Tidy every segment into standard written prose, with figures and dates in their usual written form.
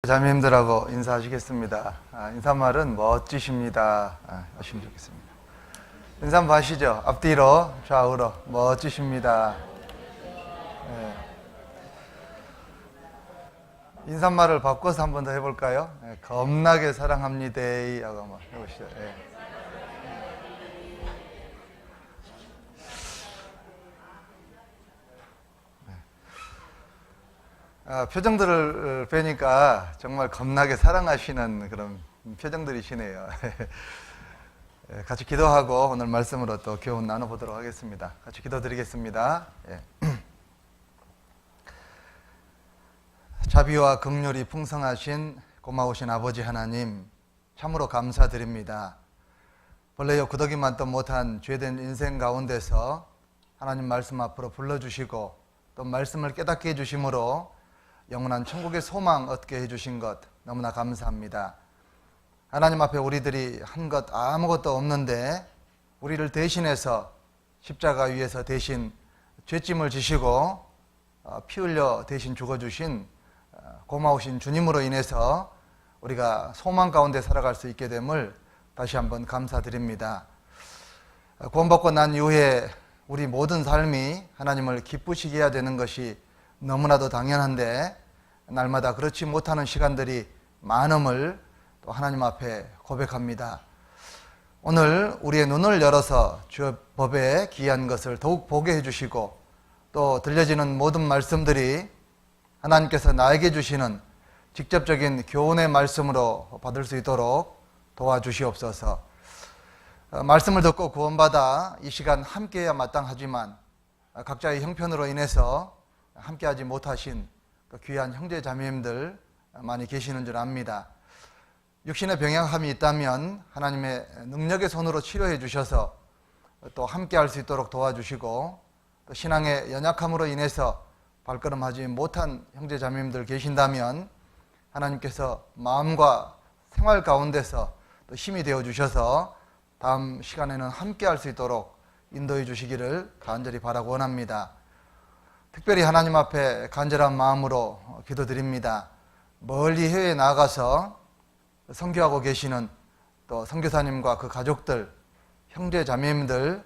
자매님들하고 인사하시겠습니다. 인사말은 멋지십니다 하시면 좋겠습니다. 인사 한번 하시죠. 앞뒤로 좌우로 멋지십니다. 네. 인사말을 바꿔서 한 번 더 해볼까요? 네. 겁나게 사랑합니다 하고 한번 해보시죠. 네. 표정들을 뵈니까 정말 겁나게 사랑하시는 그런 표정들이시네요. 같이 기도하고 오늘 말씀으로 또 교훈 나눠보도록 하겠습니다. 같이 기도드리겠습니다. 자비와 긍휼이 풍성하신 고마우신 아버지 하나님, 참으로 감사드립니다. 본래요 구더기만도 못한 죄된 인생 가운데서 하나님 말씀 앞으로 불러주시고 또 말씀을 깨닫게 해주심으로 영원한 천국의 소망 얻게 해주신 것 너무나 감사합니다. 하나님 앞에 우리들이 한 것 아무것도 없는데 우리를 대신해서 십자가 위에서 대신 죄짐을 지시고 피 흘려 대신 죽어주신 고마우신 주님으로 인해서 우리가 소망 가운데 살아갈 수 있게 됨을 다시 한번 감사드립니다. 구원받고 난 이후에 우리 모든 삶이 하나님을 기쁘시게 해야 되는 것이 너무나도 당연한데 날마다 그렇지 못하는 시간들이 많음을 또 하나님 앞에 고백합니다. 오늘 우리의 눈을 열어서 주의 법에 귀한 것을 더욱 보게 해주시고 또 들려지는 모든 말씀들이 하나님께서 나에게 주시는 직접적인 교훈의 말씀으로 받을 수 있도록 도와주시옵소서. 말씀을 듣고 구원받아 이 시간 함께해야 마땅하지만 각자의 형편으로 인해서 함께하지 못하신 또 귀한 형제 자매님들 많이 계시는 줄 압니다. 육신의 병약함이 있다면 하나님의 능력의 손으로 치료해 주셔서 또 함께할 수 있도록 도와주시고 또 신앙의 연약함으로 인해서 발걸음하지 못한 형제 자매님들 계신다면 하나님께서 마음과 생활 가운데서 또 힘이 되어 주셔서 다음 시간에는 함께할 수 있도록 인도해 주시기를 간절히 바라고 원합니다. 특별히 하나님 앞에 간절한 마음으로 기도드립니다. 멀리 해외에 나가서 선교하고 계시는 또 선교사님과 그 가족들, 형제 자매님들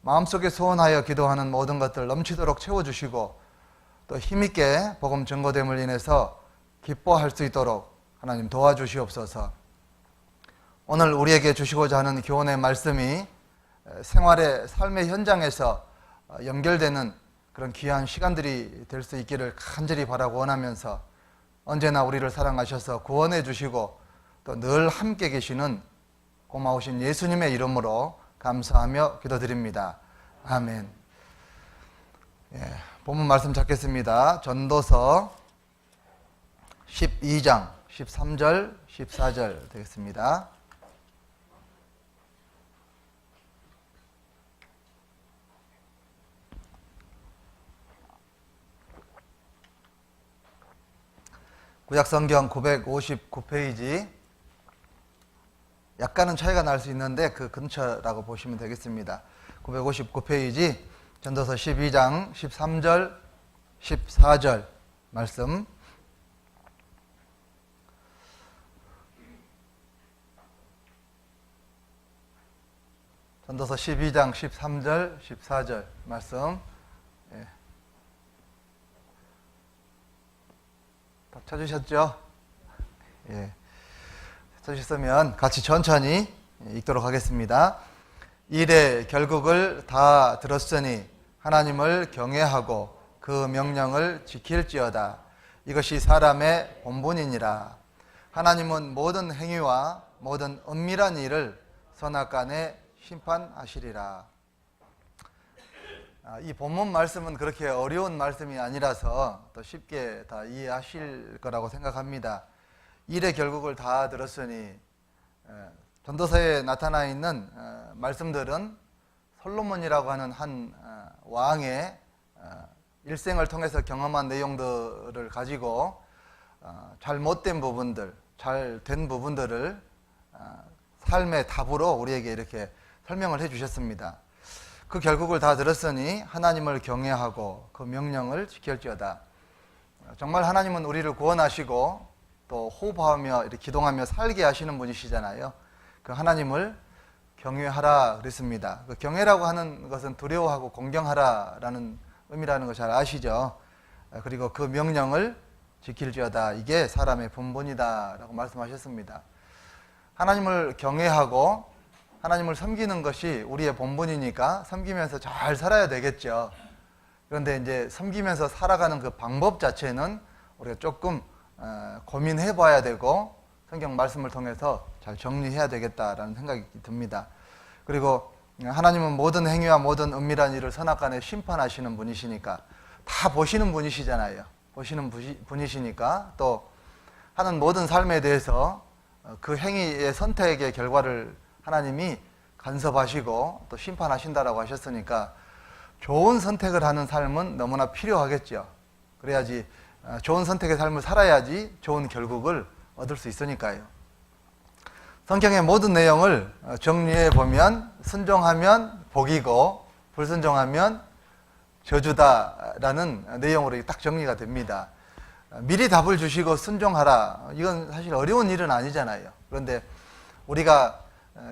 마음속에 소원하여 기도하는 모든 것들 넘치도록 채워주시고 또 힘있게 복음 전거됨을 인해서 기뻐할 수 있도록 하나님 도와주시옵소서. 오늘 우리에게 주시고자 하는 교훈의 말씀이 생활의 삶의 현장에서 연결되는 그런 귀한 시간들이 될 수 있기를 간절히 바라고 원하면서 언제나 우리를 사랑하셔서 구원해 주시고 또 늘 함께 계시는 고마우신 예수님의 이름으로 감사하며 기도드립니다. 아멘. 본문 말씀 찾겠습니다. 전도서 12장 13절 14절 되겠습니다. 구약성경 959페이지, 약간은 차이가 날 수 있는데 그 근처라고 보시면 되겠습니다. 959페이지 전도서 12장 13절 14절 말씀. 전도서 12장 13절 14절 말씀. 다 찾으셨죠? 찾으셨으면 같이 천천히 읽도록 하겠습니다. 일의 결국을 다 들었으니 하나님을 경외하고 그 명령을 지킬지어다. 이것이 사람의 본분이니라. 하나님은 모든 행위와 모든 은밀한 일을 선악간에 심판하시리라. 이 본문 말씀은 그렇게 어려운 말씀이 아니라서 또 쉽게 다 이해하실 거라고 생각합니다. 일의 결국을 다 들었으니, 전도서에 나타나 있는 말씀들은 솔로몬이라고 하는 한 왕의 일생을 통해서 경험한 내용들을 가지고 잘못된 부분들, 잘 된 부분들을 삶의 답으로 우리에게 이렇게 설명을 해 주셨습니다. 그 결국을 다 들었으니 하나님을 경외하고 그 명령을 지킬지어다. 정말 하나님은 우리를 구원하시고 또 호흡하며 이렇게 기동하며 살게 하시는 분이시잖아요. 그 하나님을 경외하라 그랬습니다. 그 경외라고 하는 것은 두려워하고 공경하라라는 의미라는 거 잘 아시죠? 그리고 그 명령을 지킬지어다. 이게 사람의 본분이다라고 말씀하셨습니다. 하나님을 경외하고 하나님을 섬기는 것이 우리의 본분이니까 섬기면서 잘 살아야 되겠죠. 그런데 이제 섬기면서 살아가는 그 방법 자체는 우리가 조금 고민해 봐야 되고 성경 말씀을 통해서 잘 정리해야 되겠다라는 생각이 듭니다. 그리고 하나님은 모든 행위와 모든 은밀한 일을 선악간에 심판하시는 분이시니까 다 보시는 분이시잖아요. 보시는 분이시니까 또 하는 모든 삶에 대해서 그 행위의 선택의 결과를 하나님이 간섭하시고 또 심판하신다라고 하셨으니까 좋은 선택을 하는 삶은 너무나 필요하겠죠. 그래야지 좋은 선택의 삶을 살아야지 좋은 결국을 얻을 수 있으니까요. 성경의 모든 내용을 정리해 보면 순종하면 복이고 불순종하면 저주다라는 내용으로 딱 정리가 됩니다. 미리 답을 주시고 순종하라. 이건 사실 어려운 일은 아니잖아요. 그런데 우리가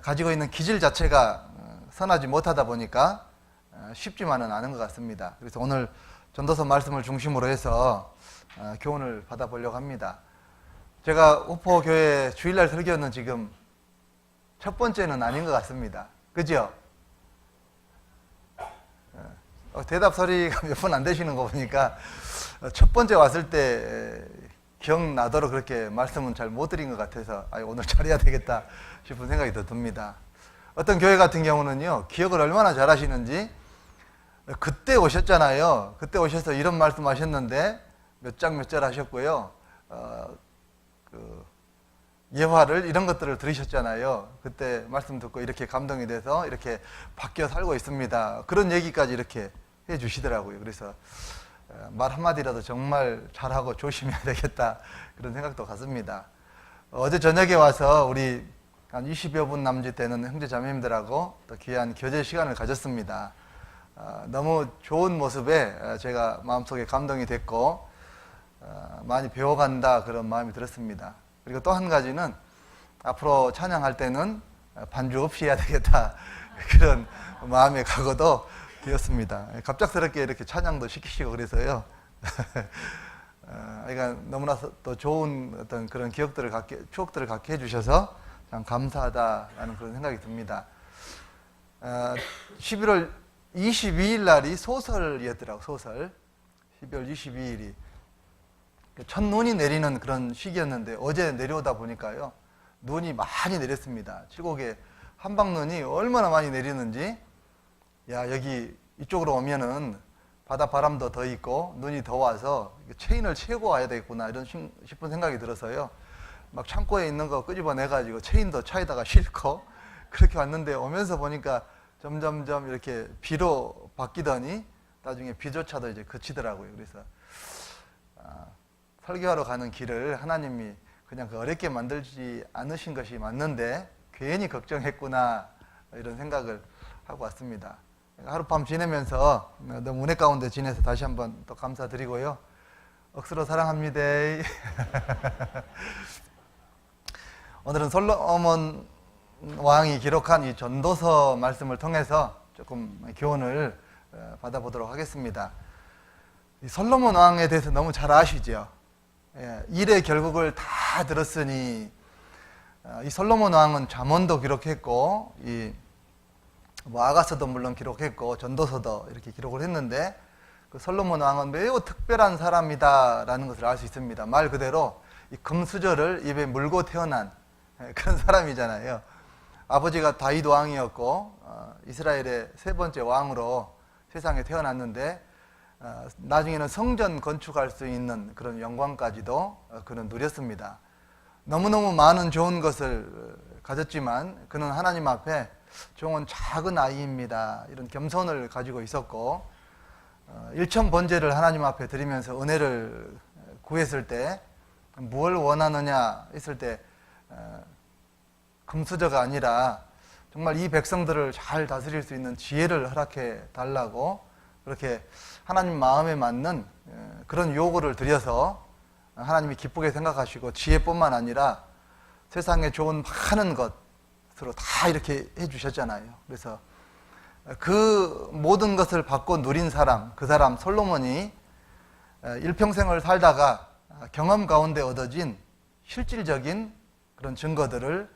가지고 있는 기질 자체가 선하지 못하다 보니까 쉽지만은 않은 것 같습니다. 그래서 오늘 전도서 말씀을 중심으로 해서 교훈을 받아보려고 합니다. 제가 우포교회 주일날 설교는 지금 첫 번째는 아닌 것 같습니다. 그죠? 대답 소리가 몇 번 안 되시는 거 보니까 첫 번째 왔을 때 기억나도록 그렇게 말씀은 잘 못 드린 것 같아서 오늘 잘해야 되겠다 싶은 생각이 더 듭니다. 어떤 교회 같은 경우는요, 기억을 얼마나 잘 하시는지 그때 오셨잖아요. 그때 오셔서 이런 말씀 하셨는데 몇 장 몇 절 하셨고요. 예화를 이런 것들을 들으셨잖아요. 그때 말씀 듣고 이렇게 감동이 돼서 이렇게 바뀌어 살고 있습니다. 그런 얘기까지 이렇게 해 주시더라고요. 그래서 말 한마디라도 정말 잘하고 조심해야 되겠다 그런 생각도 갖습니다. 어제 저녁에 와서 우리 한 20여 분 남짓 되는 형제 자매님들하고 또 귀한 교제 시간을 가졌습니다. 너무 좋은 모습에 제가 마음속에 감동이 됐고 많이 배워간다 그런 마음이 들었습니다. 그리고 또 한 가지는 앞으로 찬양할 때는 반주 없이 해야 되겠다 그런 마음의 각오도 되었습니다. 갑작스럽게 이렇게 찬양도 시키시고 그래서요. 그러니까 너무나 또 좋은 어떤 그런 추억들을 갖게 해주셔서 참 감사하다라는 그런 생각이 듭니다. 11월 22일 날이 소설이었더라고요. 소설. 12월 22일이. 첫눈이 내리는 그런 시기였는데 어제 내려오다 보니까요. 눈이 많이 내렸습니다. 칠곡에 한방눈이 얼마나 많이 내리는지 여기 이쪽으로 오면은 바다 바람도 더 있고 눈이 더 와서 체인을 채고 와야 되겠구나 이런 싶은 생각이 들어서요. 막 창고에 있는 거 끄집어내가지고 체인도 차에다가 싣고 그렇게 왔는데 오면서 보니까 점점점 이렇게 비로 바뀌더니 나중에 비조차도 이제 그치더라고요. 그래서 설교하러 가는 길을 하나님이 그냥 어렵게 만들지 않으신 것이 맞는데 괜히 걱정했구나 이런 생각을 하고 왔습니다. 하룻밤 지내면서 너무 은혜 가운데 지내서 다시 한번 또 감사드리고요. 억수로 사랑합니다. 오늘은 솔로몬 왕이 기록한 이 전도서 말씀을 통해서 조금 교훈을 받아보도록 하겠습니다. 이 솔로몬 왕에 대해서 너무 잘 아시죠? 일의 결국을 다 들었으니 이 솔로몬 왕은 잠언도 기록했고 아가서도 물론 기록했고 전도서도 이렇게 기록을 했는데 그 솔로몬 왕은 매우 특별한 사람이다라는 것을 알 수 있습니다. 말 그대로 이 금수저를 입에 물고 태어난 그런 사람이잖아요. 아버지가 다윗 왕이었고 이스라엘의 세 번째 왕으로 세상에 태어났는데 나중에는 성전 건축할 수 있는 그런 영광까지도 그는 누렸습니다. 너무너무 많은 좋은 것을 가졌지만 그는 하나님 앞에 종은 작은 아이입니다. 이런 겸손을 가지고 있었고 일천 번제를 하나님 앞에 드리면서 은혜를 구했을 때 뭘 원하느냐 했을 때 금수저가 아니라 정말 이 백성들을 잘 다스릴 수 있는 지혜를 허락해 달라고 그렇게 하나님 마음에 맞는 그런 요구를 드려서 하나님이 기쁘게 생각하시고 지혜뿐만 아니라 세상에 좋은 많은 것으로 다 이렇게 해주셨잖아요. 그래서 그 모든 것을 받고 누린 사람, 그 사람 솔로몬이 일평생을 살다가 경험 가운데 얻어진 실질적인 그런 증거들을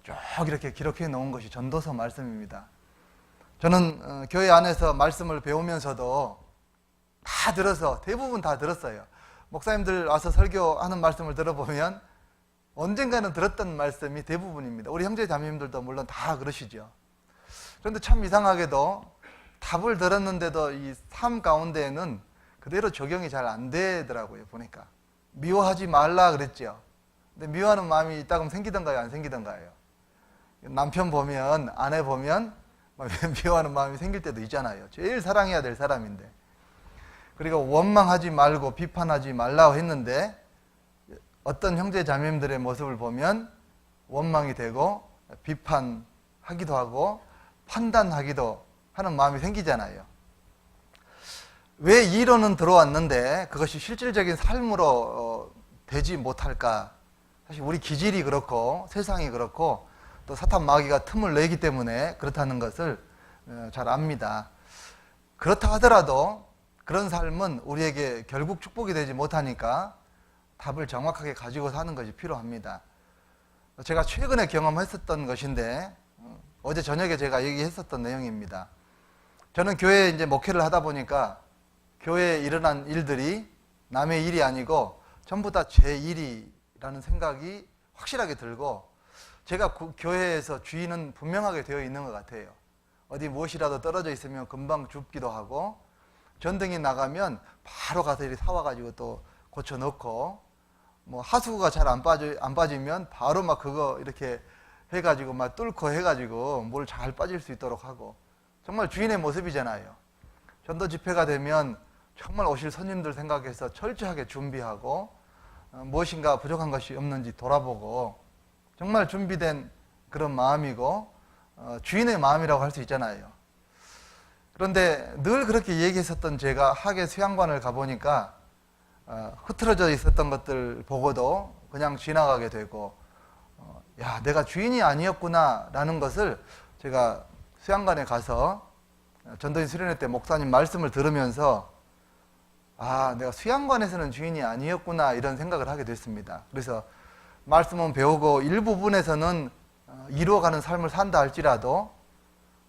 쭉 이렇게 기록해 놓은 것이 전도서 말씀입니다. 저는 교회 안에서 말씀을 배우면서도 다 들어서, 대부분 다 들었어요. 목사님들 와서 설교하는 말씀을 들어보면 언젠가는 들었던 말씀이 대부분입니다. 우리 형제 자매님들도 물론 다 그러시죠. 그런데 참 이상하게도 답을 들었는데도 이 삶 가운데에는 그대로 적용이 잘 안 되더라고요. 보니까 미워하지 말라 그랬죠. 근데 미워하는 마음이 있다 그러면 생기던가요, 안 생기던가요? 남편 보면, 아내 보면 미워하는 마음이 생길 때도 있잖아요. 제일 사랑해야 될 사람인데. 그리고 원망하지 말고 비판하지 말라고 했는데 어떤 형제 자매님들의 모습을 보면 원망이 되고 비판하기도 하고 판단하기도 하는 마음이 생기잖아요. 왜 이론은 들어왔는데 그것이 실질적인 삶으로 되지 못할까? 사실 우리 기질이 그렇고 세상이 그렇고 또 사탄 마귀가 틈을 내기 때문에 그렇다는 것을 잘 압니다. 그렇다 하더라도 그런 삶은 우리에게 결국 축복이 되지 못하니까 답을 정확하게 가지고 사는 것이 필요합니다. 제가 최근에 경험했었던 것인데 어제 저녁에 제가 얘기했었던 내용입니다. 저는 교회에 이제 목회를 하다 보니까 교회에 일어난 일들이 남의 일이 아니고 전부 다 제 일이라는 생각이 확실하게 들고 제가 교회에서 주인은 분명하게 되어 있는 것 같아요. 어디 무엇이라도 떨어져 있으면 금방 줍기도 하고 전등이 나가면 바로 가서 이렇게 사와가지고 또 고쳐놓고 뭐 하수구가 잘 안 빠지면 바로 막 그거 이렇게 해가지고 막 뚫고 해가지고 물 잘 빠질 수 있도록 하고 정말 주인의 모습이잖아요. 전도 집회가 되면 정말 오실 손님들 생각해서 철저하게 준비하고 무엇인가 부족한 것이 없는지 돌아보고 정말 준비된 그런 마음이고 주인의 마음이라고 할 수 있잖아요. 그런데 늘 그렇게 얘기했었던 제가 학예 수양관을 가보니까 흐트러져 있었던 것들 보고도 그냥 지나가게 되고 야, 내가 주인이 아니었구나 라는 것을 제가 수양관에 가서 전도인 수련회 때 목사님 말씀을 들으면서 아, 내가 수양관에서는 주인이 아니었구나 이런 생각을 하게 됐습니다. 그래서 말씀은 배우고 일부분에서는 이루어가는 삶을 산다 할지라도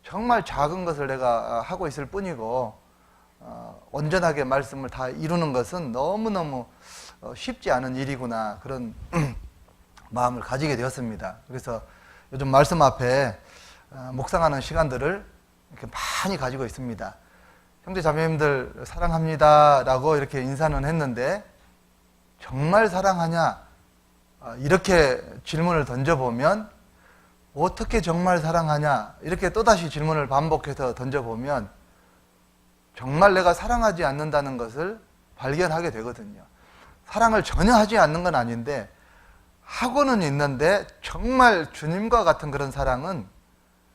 정말 작은 것을 내가 하고 있을 뿐이고 온전하게 말씀을 다 이루는 것은 너무너무 쉽지 않은 일이구나 그런 마음을 가지게 되었습니다. 그래서 요즘 말씀 앞에 묵상하는 시간들을 이렇게 많이 가지고 있습니다. 형제 자매님들 사랑합니다 라고 이렇게 인사는 했는데 정말 사랑하냐 이렇게 질문을 던져보면 어떻게 정말 사랑하냐 이렇게 또다시 질문을 반복해서 던져보면 정말 내가 사랑하지 않는다는 것을 발견하게 되거든요. 사랑을 전혀 하지 않는 건 아닌데 하고는 있는데 정말 주님과 같은 그런 사랑은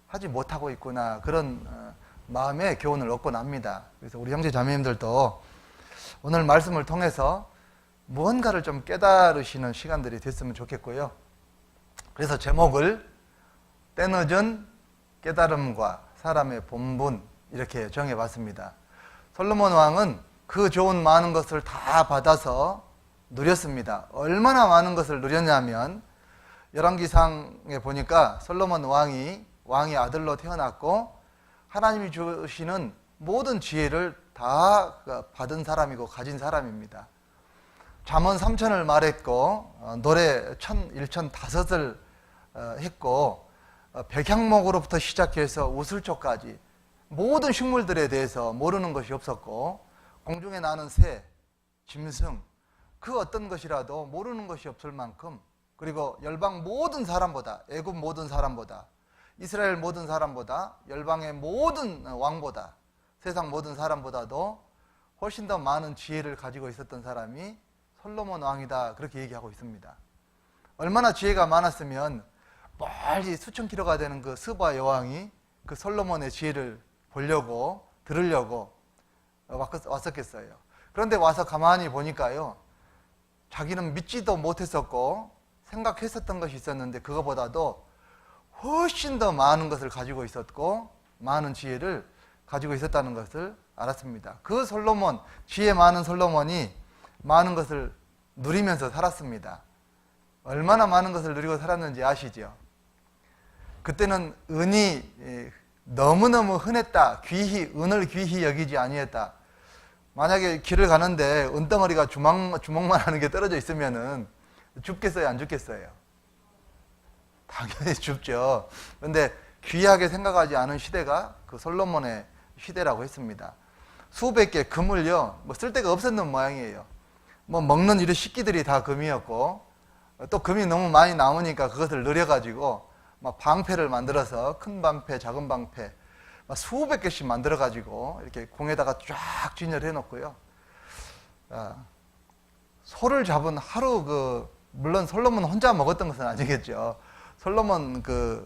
하지 못하고 있구나 그런 마음의 교훈을 얻곤 합니다. 그래서 우리 형제 자매님들도 오늘 말씀을 통해서 무언가를 좀 깨달으시는 시간들이 됐으면 좋겠고요. 그래서 제목을 때늦은 깨달음과 사람의 본분 이렇게 정해봤습니다. 솔로몬 왕은 그 좋은 많은 것을 다 받아서 누렸습니다. 얼마나 많은 것을 누렸냐면 열왕기상에 보니까 솔로몬 왕이 왕의 아들로 태어났고 하나님이 주시는 모든 지혜를 다 받은 사람이고 가진 사람입니다. 잠언 3천을 말했고 노래 1,005을 했고 백향목으로부터 시작해서 우슬초까지 모든 식물들에 대해서 모르는 것이 없었고 공중에 나는 새, 짐승 그 어떤 것이라도 모르는 것이 없을 만큼 그리고 열방 모든 사람보다 애굽 모든 사람보다 이스라엘 모든 사람보다 열방의 모든 왕보다 세상 모든 사람보다도 훨씬 더 많은 지혜를 가지고 있었던 사람이 솔로몬 왕이다 그렇게 얘기하고 있습니다. 얼마나 지혜가 많았으면 멀리 수천 킬로가 되는 그 스바 여왕이 그 솔로몬의 지혜를 보려고 들으려고 왔었겠어요. 그런데 와서 가만히 보니까요 자기는 믿지도 못했었고 생각했었던 것이 있었는데 그거보다도 훨씬 더 많은 것을 가지고 있었고 많은 지혜를 가지고 있었다는 것을 알았습니다. 그 솔로몬, 지혜 많은 솔로몬이 많은 것을 누리면서 살았습니다. 얼마나 많은 것을 누리고 살았는지 아시죠? 그때는 은이 너무너무 흔했다. 은을 귀히 여기지 아니했다. 만약에 길을 가는데 은덩어리가 주먹만 하는 게 떨어져 있으면은 줍겠어요, 안 줍겠어요? 당연히 줍죠. 그런데 귀하게 생각하지 않은 시대가 그 솔로몬의 시대라고 했습니다. 수백 개 금을요, 뭐 쓸데가 없었는 모양이에요. 뭐 먹는 이런 식기들이 다 금이었고, 또 금이 너무 많이 남으니까 그것을 늘려가지고 막 방패를 만들어서 큰 방패, 작은 방패, 막 수백 개씩 만들어가지고 이렇게 공에다가 쫙 진열해 놓고요. 소를 잡은 하루 물론 솔로몬 혼자 먹었던 것은 아니겠죠. 솔로몬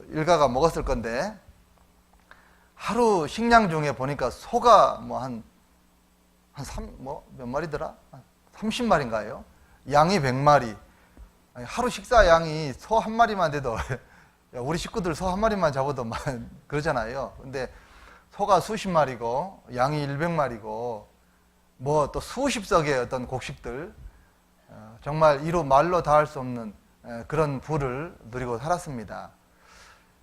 일가가 먹었을 건데 하루 식량 중에 보니까 소가 몇 마리더라? 30마리인가요? 양이 100마리. 하루 식사 양이 소 한 마리만 돼도 우리 식구들 소 한 마리만 잡아도 그러잖아요. 근데 소가 수십 마리고 양이 100마리고 뭐 또 수십 석의 어떤 곡식들, 정말 이루 말로 다 할 수 없는 그런 부를 누리고 살았습니다.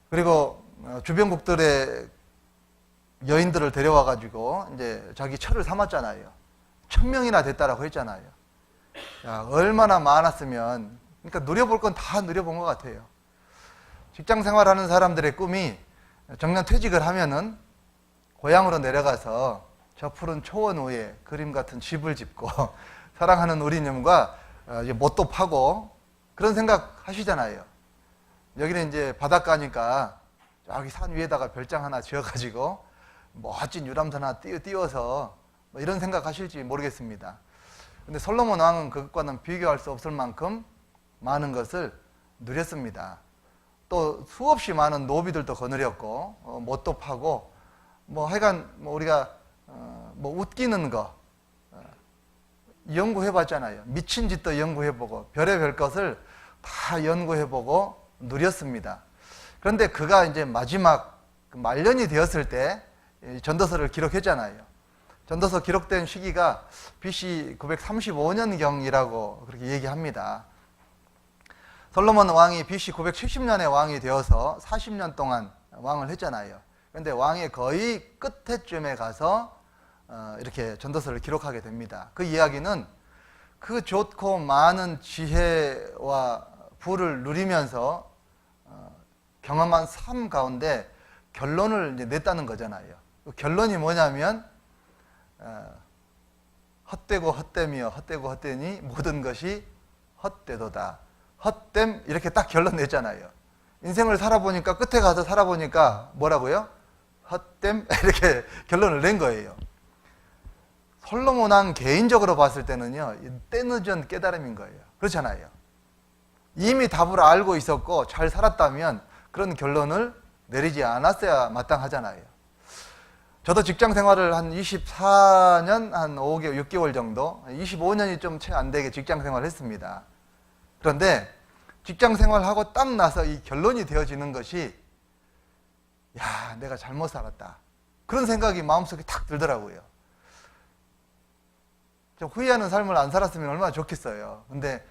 그리고 주변국들의 여인들을 데려와 가지고 이제 자기 처를 삼았잖아요. 1000명이나 됐다라고 했잖아요. 야, 얼마나 많았으면, 그러니까 누려볼 건 다 누려본 것 같아요. 직장 생활하는 사람들의 꿈이 정년 퇴직을 하면은 고향으로 내려가서 저 푸른 초원 위에 그림 같은 집을 짓고 사랑하는 우리님과 못도 파고 그런 생각 하시잖아요. 여기는 이제 바닷가니까 저기 산 위에다가 별장 하나 지어가지고 멋진 유람선 하나 띄워서 뭐 이런 생각 하실지 모르겠습니다. 근데 솔로몬 왕은 그것과는 비교할 수 없을 만큼 많은 것을 누렸습니다. 또 수없이 많은 노비들도 거느렸고 못도 파고 하여간 우리가 웃기는 거 연구해봤잖아요. 미친 짓도 연구해보고 별의별 것을 다 연구해보고 누렸습니다. 그런데 그가 이제 마지막 말년이 되었을 때 전도서를 기록했잖아요. 전도서 기록된 시기가 BC 935년경이라고 그렇게 얘기합니다. 솔로몬 왕이 BC 970년에 왕이 되어서 40년 동안 왕을 했잖아요. 그런데 왕의 거의 끝에쯤에 가서 이렇게 전도서를 기록하게 됩니다. 그 이야기는 그 좋고 많은 지혜와 부를 누리면서 경험한 삶 가운데 결론을 이제 냈다는 거잖아요. 그 결론이 뭐냐면 헛되고 헛되며 헛되고 헛되니 모든 것이 헛되도다. 헛됨, 이렇게 딱 결론 냈잖아요. 인생을 살아보니까, 끝에 가서 살아보니까 뭐라고요? 헛됨, 이렇게 결론을 낸 거예요. 솔로몬 왕 개인적으로 봤을 때는요, 때늦은 깨달음인 거예요. 그렇잖아요. 이미 답을 알고 있었고 잘 살았다면 그런 결론을 내리지 않았어야 마땅하잖아요. 저도 직장 생활을 한 24년, 한 5개월, 6개월 정도, 25년이 좀 채 안 되게 직장 생활을 했습니다. 그런데 직장 생활하고 딱 나서 이 결론이 되어지는 것이, 야, 내가 잘못 살았다. 그런 생각이 마음속에 탁 들더라고요. 좀 후회하는 삶을 안 살았으면 얼마나 좋겠어요. 근데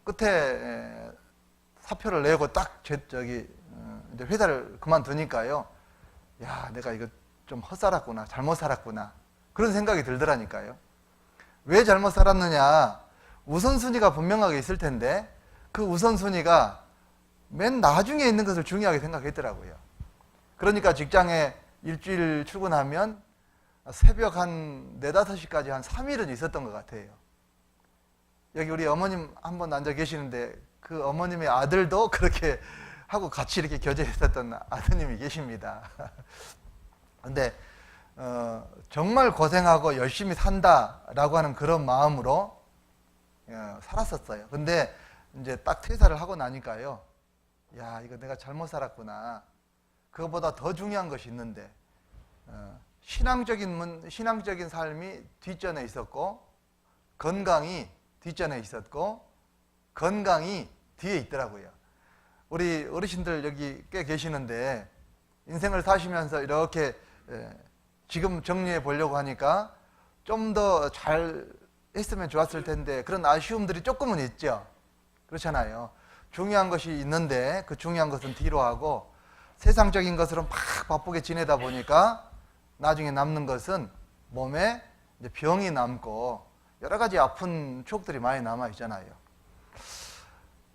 끝에 사표를 내고 딱 이제 회사를 그만두니까요. 야, 내가 이거 좀 헛살았구나. 잘못 살았구나. 그런 생각이 들더라니까요. 왜 잘못 살았느냐? 우선순위가 분명하게 있을 텐데 그 우선순위가 맨 나중에 있는 것을 중요하게 생각했더라고요. 그러니까 직장에 일주일 출근하면 새벽 한 4, 5시까지 한 3일은 있었던 것 같아요. 여기 우리 어머님 한 분 앉아 계시는데 그 어머님의 아들도 그렇게 하고 같이 이렇게 교제했었던 아드님이 계십니다. 근데 정말 고생하고 열심히 산다라고 하는 그런 마음으로 살았었어요. 근데 이제 딱 퇴사를 하고 나니까요, 야, 이거 내가 잘못 살았구나. 그것보다 더 중요한 것이 있는데 신앙적인 삶이 뒷전에 있었고 건강이 뒷전에 있었고 건강이 뒤에 있더라고요. 우리 어르신들 여기 꽤 계시는데 인생을 사시면서 이렇게 지금 정리해 보려고 하니까 좀 더 잘 했으면 좋았을 텐데 그런 아쉬움들이 조금은 있죠. 그렇잖아요. 중요한 것이 있는데 그 중요한 것은 뒤로 하고 세상적인 것으로 막 바쁘게 지내다 보니까 나중에 남는 것은 몸에 이제 병이 남고 여러 가지 아픈 추억들이 많이 남아 있잖아요.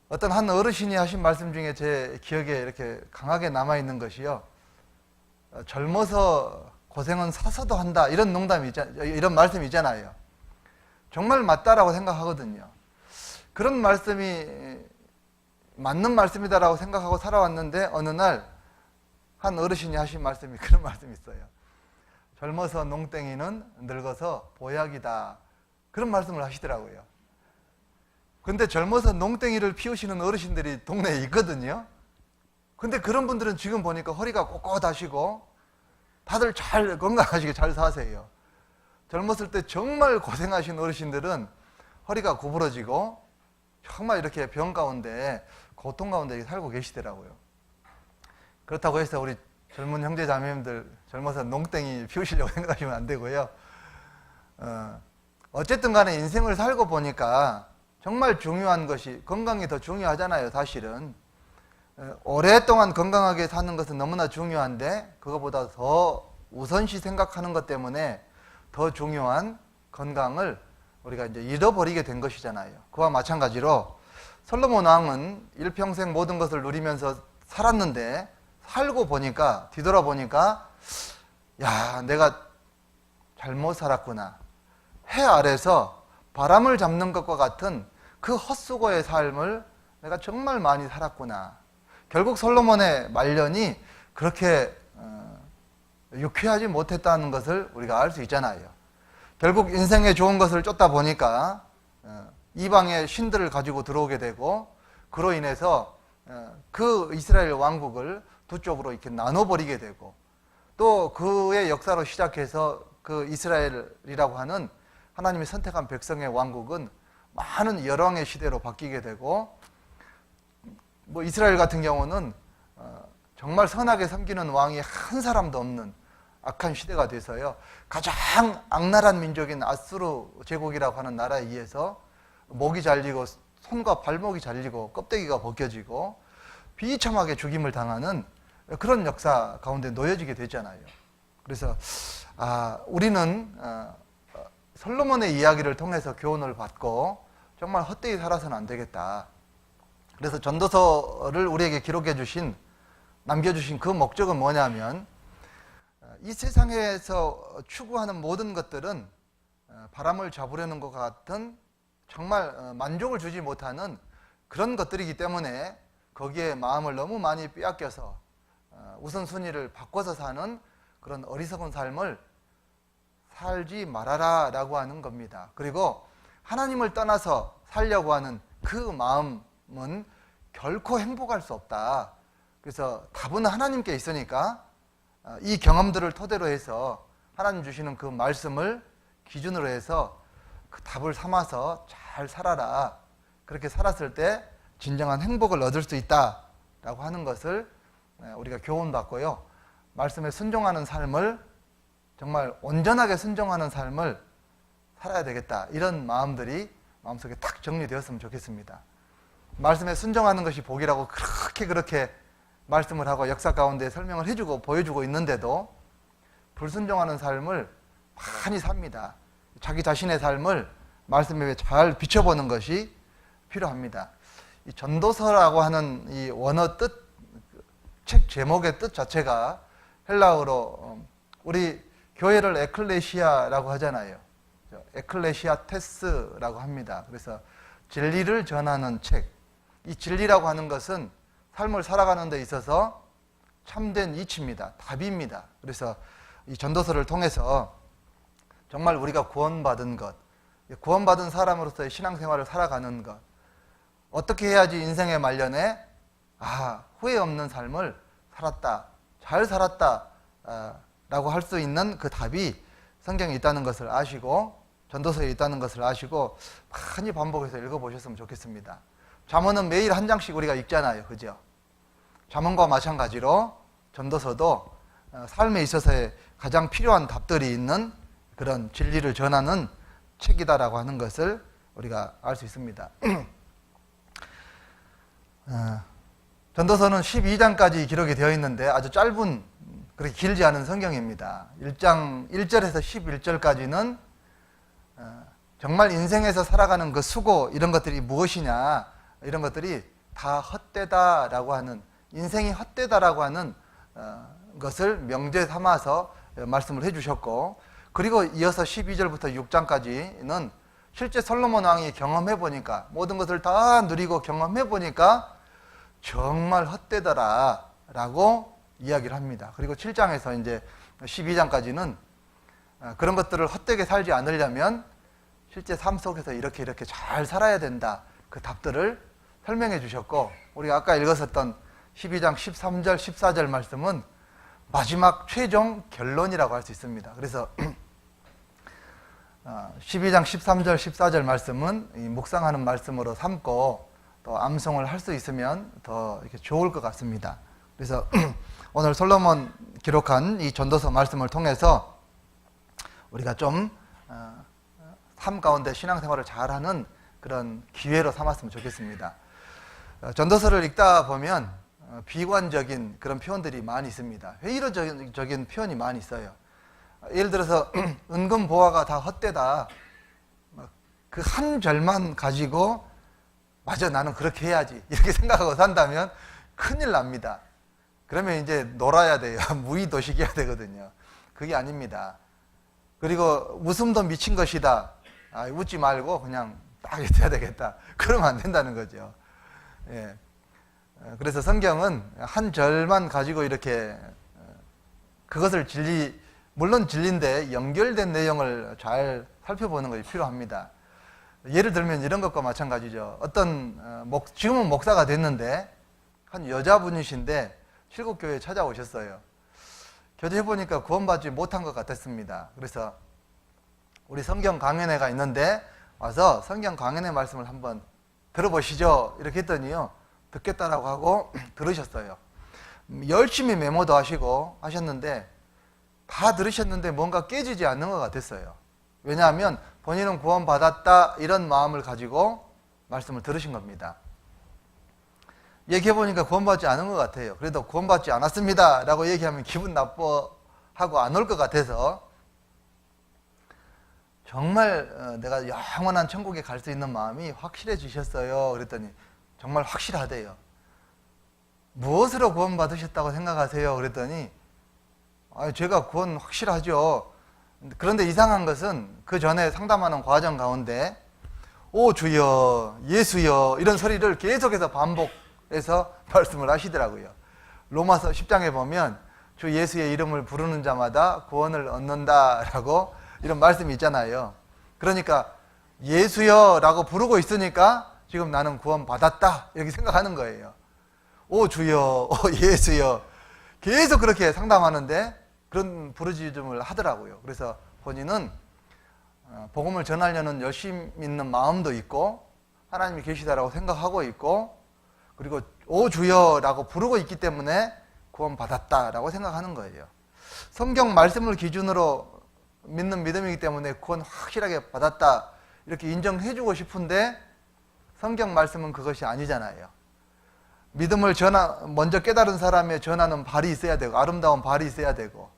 어떤 한 어르신이 하신 말씀 중에 제 기억에 이렇게 강하게 남아 있는 것이요. 젊어서 고생은 사서도 한다. 이런 농담이 이런 말씀이 있잖아요. 정말 맞다라고 생각하거든요. 그런 말씀이 맞는 말씀이다라고 생각하고 살아왔는데 어느 날 한 어르신이 하신 말씀이 그런 말씀이 있어요. 젊어서 농땡이는 늙어서 보약이다. 그런 말씀을 하시더라고요. 근데 젊어서 농땡이를 피우시는 어르신들이 동네에 있거든요. 근데 그런 분들은 지금 보니까 허리가 꼿꼿하시고 다들 잘 건강하시게 잘 사세요. 젊었을 때 정말 고생하신 어르신들은 허리가 구부러지고 정말 이렇게 병 가운데 고통 가운데 살고 계시더라고요. 그렇다고 해서 우리 젊은 형제 자매님들 젊어서 농땡이 피우시려고 생각하시면 안 되고요. 어쨌든 간에 인생을 살고 보니까 정말 중요한 것이 건강이 더 중요하잖아요. 사실은 오랫동안 건강하게 사는 것은 너무나 중요한데 그것보다 더 우선시 생각하는 것 때문에 더 중요한 건강을 우리가 이제 잃어버리게 된 것이잖아요. 그와 마찬가지로 솔로몬 왕은 일평생 모든 것을 누리면서 살았는데 살고 보니까 뒤돌아보니까 야, 내가 잘못 살았구나. 해 아래서 바람을 잡는 것과 같은 그 헛수고의 삶을 내가 정말 많이 살았구나. 결국 솔로몬의 말년이 그렇게 유쾌하지 못했다는 것을 우리가 알 수 있잖아요. 결국 인생에 좋은 것을 쫓다 보니까 이방의 신들을 가지고 들어오게 되고 그로 인해서 그 이스라엘 왕국을 두 쪽으로 이렇게 나눠버리게 되고 또 그의 역사로 시작해서 그 이스라엘이라고 하는 하나님이 선택한 백성의 왕국은 많은 열왕의 시대로 바뀌게 되고 뭐 이스라엘 같은 경우는 정말 선하게 섬기는 왕이 한 사람도 없는 악한 시대가 돼서요. 가장 악랄한 민족인 아수르 제국이라고 하는 나라에 의해서 목이 잘리고 손과 발목이 잘리고 껍데기가 벗겨지고 비참하게 죽임을 당하는 그런 역사 가운데 놓여지게 되잖아요. 그래서 우리는 솔로몬의 이야기를 통해서 교훈을 받고 정말 헛되이 살아서는 안 되겠다. 그래서 전도서를 우리에게 기록해 주신 남겨주신 그 목적은 뭐냐면 이 세상에서 추구하는 모든 것들은 바람을 잡으려는 것 같은 정말 만족을 주지 못하는 그런 것들이기 때문에 거기에 마음을 너무 많이 빼앗겨서 우선순위를 바꿔서 사는 그런 어리석은 삶을 살지 말아라 라고 하는 겁니다. 그리고 하나님을 떠나서 살려고 하는 그 마음은 결코 행복할 수 없다. 그래서 답은 하나님께 있으니까 이 경험들을 토대로 해서 하나님 주시는 그 말씀을 기준으로 해서 그 답을 삼아서 잘 살아라. 그렇게 살았을 때 진정한 행복을 얻을 수 있다라고 하는 것을 우리가 교훈받고요. 말씀에 순종하는 삶을 정말 온전하게 순종하는 삶을 살아야 되겠다. 이런 마음들이 마음속에 탁 정리되었으면 좋겠습니다. 말씀에 순종하는 것이 복이라고 그렇게 말씀을 하고 역사 가운데 설명을 해주고 보여주고 있는데도 불순종하는 삶을 많이 삽니다. 자기 자신의 삶을 말씀에 잘 비춰보는 것이 필요합니다. 이 전도서라고 하는 이 원어 뜻, 책 제목의 뜻 자체가 헬라어로 우리 교회를 에클레시아라고 하잖아요. 에클레시아테스라고 합니다. 그래서 진리를 전하는 책. 이 진리라고 하는 것은 삶을 살아가는 데 있어서 참된 이치입니다. 답입니다. 그래서 이 전도서를 통해서 정말 우리가 구원받은 것, 구원받은 사람으로서의 신앙생활을 살아가는 것, 어떻게 해야지 인생의 말년에 후회 없는 삶을 살았다, 잘 살았다 라고 할 수 있는 그 답이 성경에 있다는 것을 아시고 전도서에 있다는 것을 아시고 많이 반복해서 읽어보셨으면 좋겠습니다. 잠언은 매일 한 장씩 우리가 읽잖아요. 그죠? 잠언과 마찬가지로 전도서도 삶에 있어서의 가장 필요한 답들이 있는 그런 진리를 전하는 책이다라고 하는 것을 우리가 알 수 있습니다. 전도서는 12장까지 기록이 되어 있는데 아주 짧은, 그렇게 길지 않은 성경입니다. 1장 1절에서 11절까지는 정말 인생에서 살아가는 그 수고, 이런 것들이 무엇이냐, 이런 것들이 다 헛되다라고 하는, 인생이 헛되다라고 하는 것을 명제 삼아서 말씀을 해주셨고, 그리고 이어서 12절부터 6장까지는 실제 솔로몬 왕이 경험해 보니까, 모든 것을 다 누리고 경험해 보니까 정말 헛되더라 라고 이야기를 합니다. 그리고 7장에서 이제 12장까지는 그런 것들을 헛되게 살지 않으려면 실제 삶 속에서 이렇게 잘 살아야 된다, 그 답들을 설명해 주셨고, 우리가 아까 읽었었던 12장 13절 14절 말씀은 마지막 최종 결론이라고 할 수 있습니다. 그래서 12장 13절 14절 말씀은 이 묵상하는 말씀으로 삼고 또 암송을 할 수 있으면 더 이렇게 좋을 것 같습니다. 그래서 오늘 솔로몬 기록한 이 전도서 말씀을 통해서 우리가 좀 삶 가운데 신앙생활을 잘하는 그런 기회로 삼았으면 좋겠습니다. 전도서를 읽다 보면 비관적인 그런 표현들이 많이 있습니다. 회의론적인 표현이 많이 있어요. 예를 들어서 은근 보화가 다 헛되다, 그 한 절만 가지고 맞아, 나는 그렇게 해야지, 이렇게 생각하고 산다면 큰일 납니다. 그러면 이제 놀아야 돼요. 무의도식해야 되거든요. 그게 아닙니다. 그리고 웃음도 미친 것이다, 웃지 말고 그냥 딱 있어야 되겠다, 그러면 안 된다는 거죠. 예. 그래서 성경은 한 절만 가지고 이렇게 그것을 물론 진리인데 연결된 내용을 잘 살펴보는 것이 필요합니다. 예를 들면 이런 것과 마찬가지죠. 지금은 목사가 됐는데 한 여자분이신데 칠곡교회에 찾아오셨어요. 교제해보니까 구원받지 못한 것 같았습니다. 그래서 우리 성경 강연회가 있는데 와서 성경 강연회 말씀을 한번 들어보시죠, 이렇게 했더니요, 듣겠다라고 하고 들으셨어요. 열심히 메모도 하시고 하셨는데 다 들으셨는데 뭔가 깨지지 않는 것 같았어요. 왜냐하면 본인은 구원받았다, 이런 마음을 가지고 말씀을 들으신 겁니다. 얘기해보니까 구원받지 않은 것 같아요. 그래도 구원받지 않았습니다 라고 얘기하면 기분 나빠하고 안 올 것 같아서 정말 내가 영원한 천국에 갈 수 있는 마음이 확실해지셨어요. 그랬더니 정말 확실하대요. 무엇으로 구원받으셨다고 생각하세요? 그랬더니 제가 구원 확실하죠. 그런데 이상한 것은 그 전에 상담하는 과정 가운데 오 주여, 예수여, 이런 소리를 계속해서 반복해서 말씀을 하시더라고요. 로마서 10장에 보면 주 예수의 이름을 부르는 자마다 구원을 얻는다라고 이런 말씀이 있잖아요. 그러니까 예수여 라고 부르고 있으니까 지금 나는 구원받았다, 이렇게 생각하는 거예요. 오 주여, 오 예수여, 계속 그렇게 상담하는데 그런 부르짖음을 하더라고요. 그래서 본인은 복음을 전하려는 열심 있는 마음도 있고 하나님이 계시다라고 생각하고 있고, 그리고 오 주여라고 부르고 있기 때문에 구원받았다라고 생각하는 거예요. 성경 말씀을 기준으로 믿는 믿음이기 때문에 구원 확실하게 받았다, 이렇게 인정해주고 싶은데 성경 말씀은 그것이 아니잖아요. 믿음을 먼저 깨달은 사람의 전하는 발이 있어야 되고, 아름다운 발이 있어야 되고,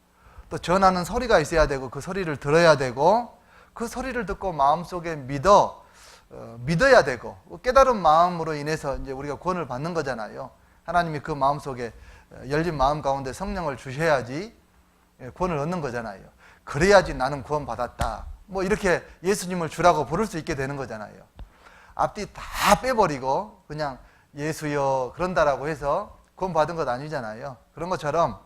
또 전하는 소리가 있어야 되고, 그 소리를 들어야 되고, 그 소리를 듣고 마음속에 믿어야 되고, 깨달은 마음으로 인해서 이제 우리가 구원을 받는 거잖아요. 하나님이 그 마음속에 열린 마음 가운데 성령을 주셔야지 구원을 얻는 거잖아요. 그래야지 나는 구원받았다, 이렇게 예수님을 주라고 부를 수 있게 되는 거잖아요. 앞뒤 다 빼버리고 그냥 예수여 그런다라고 해서 구원받은 것 아니잖아요. 그런 것처럼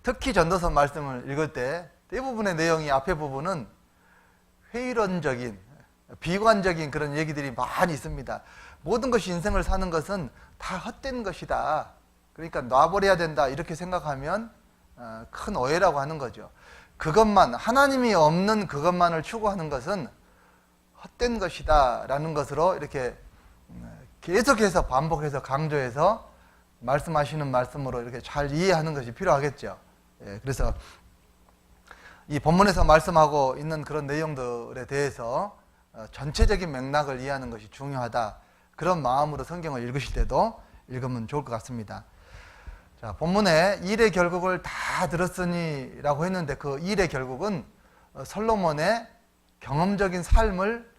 특히 전도서 말씀을 읽을 때 대부분의 내용이 앞에 부분은 회의론적인, 비관적인 그런 얘기들이 많이 있습니다. 모든 것이 인생을 사는 것은 다 헛된 것이다, 그러니까 놔버려야 된다, 이렇게 생각하면 큰 오해라고 하는 거죠. 그것만, 하나님이 없는 그것만을 추구하는 것은 헛된 것이다 라는 것으로 이렇게 계속해서 반복해서 강조해서 말씀하시는 말씀으로 이렇게 잘 이해하는 것이 필요하겠죠. 그래서 이 본문에서 말씀하고 있는 그런 내용들에 대해서 전체적인 맥락을 이해하는 것이 중요하다. 그런 마음으로 성경을 읽으실 때도 읽으면 좋을 것 같습니다. 자, 본문에 일의 결국을 다 들었으니 라고 했는데 그 일의 결국은 솔로몬의 경험적인 삶을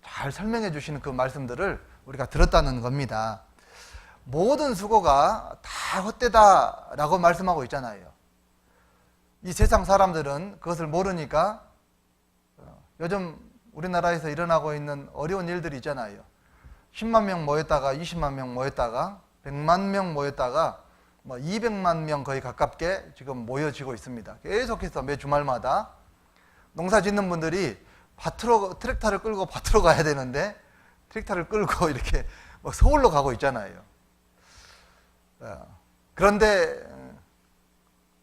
잘 설명해 주시는 그 말씀들을 우리가 들었다는 겁니다. 모든 수고가 다 헛되다 라고 말씀하고 있잖아요. 이 세상 사람들은 그것을 모르니까 요즘 우리나라에서 일어나고 있는 어려운 일들이 있잖아요. 10만 명 모였다가 20만 명 모였다가 100만 명 모였다가 200만 명 거의 가깝게 지금 모여지고 있습니다. 계속해서 매 주말마다 농사 짓는 분들이 트랙터를 끌고 밭으로 가야 되는데 트랙터를 끌고 이렇게 서울로 가고 있잖아요. 그런데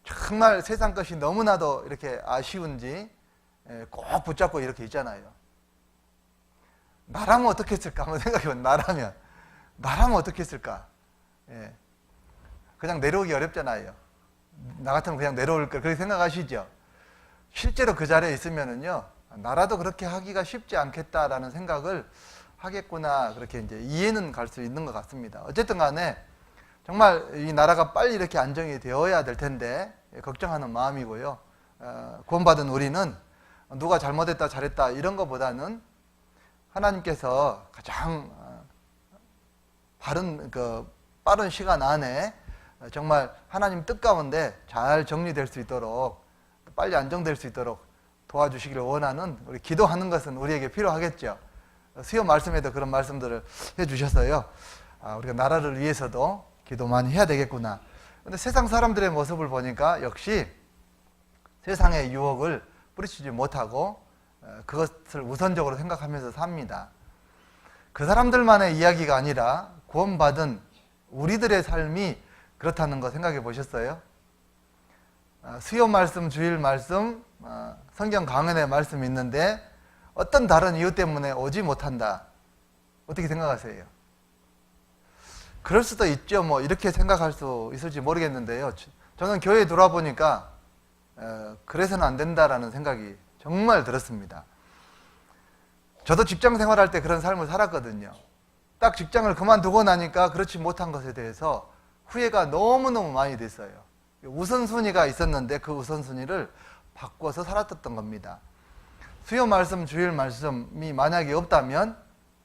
정말 세상 것이 너무나도 이렇게 아쉬운지 꼭 붙잡고 이렇게 있잖아요. 나라면 어떻게 했을까 한번 생각해보면 나라면 어떻게 했을까. 그냥 내려오기 어렵잖아요. 나 같으면 그냥 내려올 걸 그렇게 생각하시죠. 실제로 그 자리에 있으면은요, 나라도 그렇게 하기가 쉽지 않겠다라는 생각을 하겠구나, 그렇게 이제 이해는 갈 수 있는 것 같습니다. 어쨌든 간에 정말 이 나라가 빨리 이렇게 안정이 되어야 될 텐데 걱정하는 마음이고요. 구원받은 우리는 누가 잘못했다 잘했다 이런 것보다는 하나님께서 가장 빠른 시간 안에 정말 하나님 뜻 가운데 잘 정리될 수 있도록 빨리 안정될 수 있도록 도와주시기를 원하는 우리 기도하는 것은 우리에게 필요하겠죠. 수요 말씀에도 그런 말씀들을 해주셔서요. 우리가 나라를 위해서도 기도 많이 해야 되겠구나. 그런데 세상 사람들의 모습을 보니까 역시 세상의 유혹을 뿌리치지 못하고 그것을 우선적으로 생각하면서 삽니다. 그 사람들만의 이야기가 아니라 구원받은 우리들의 삶이 그렇다는 거 생각해 보셨어요? 수요 말씀, 주일 말씀, 성경 강연의 말씀이 있는데 어떤 다른 이유 때문에 오지 못한다. 어떻게 생각하세요? 그럴 수도 있죠. 이렇게 생각할 수 있을지 모르겠는데요. 저는 교회에 돌아보니까 그래서는 안 된다라는 생각이 정말 들었습니다. 저도 직장 생활할 때 그런 삶을 살았거든요. 딱 직장을 그만두고 나니까 그렇지 못한 것에 대해서 후회가 너무너무 많이 됐어요. 우선순위가 있었는데 그 우선순위를 바꿔서 살았던 겁니다. 수요 말씀, 주일 말씀이 만약에 없다면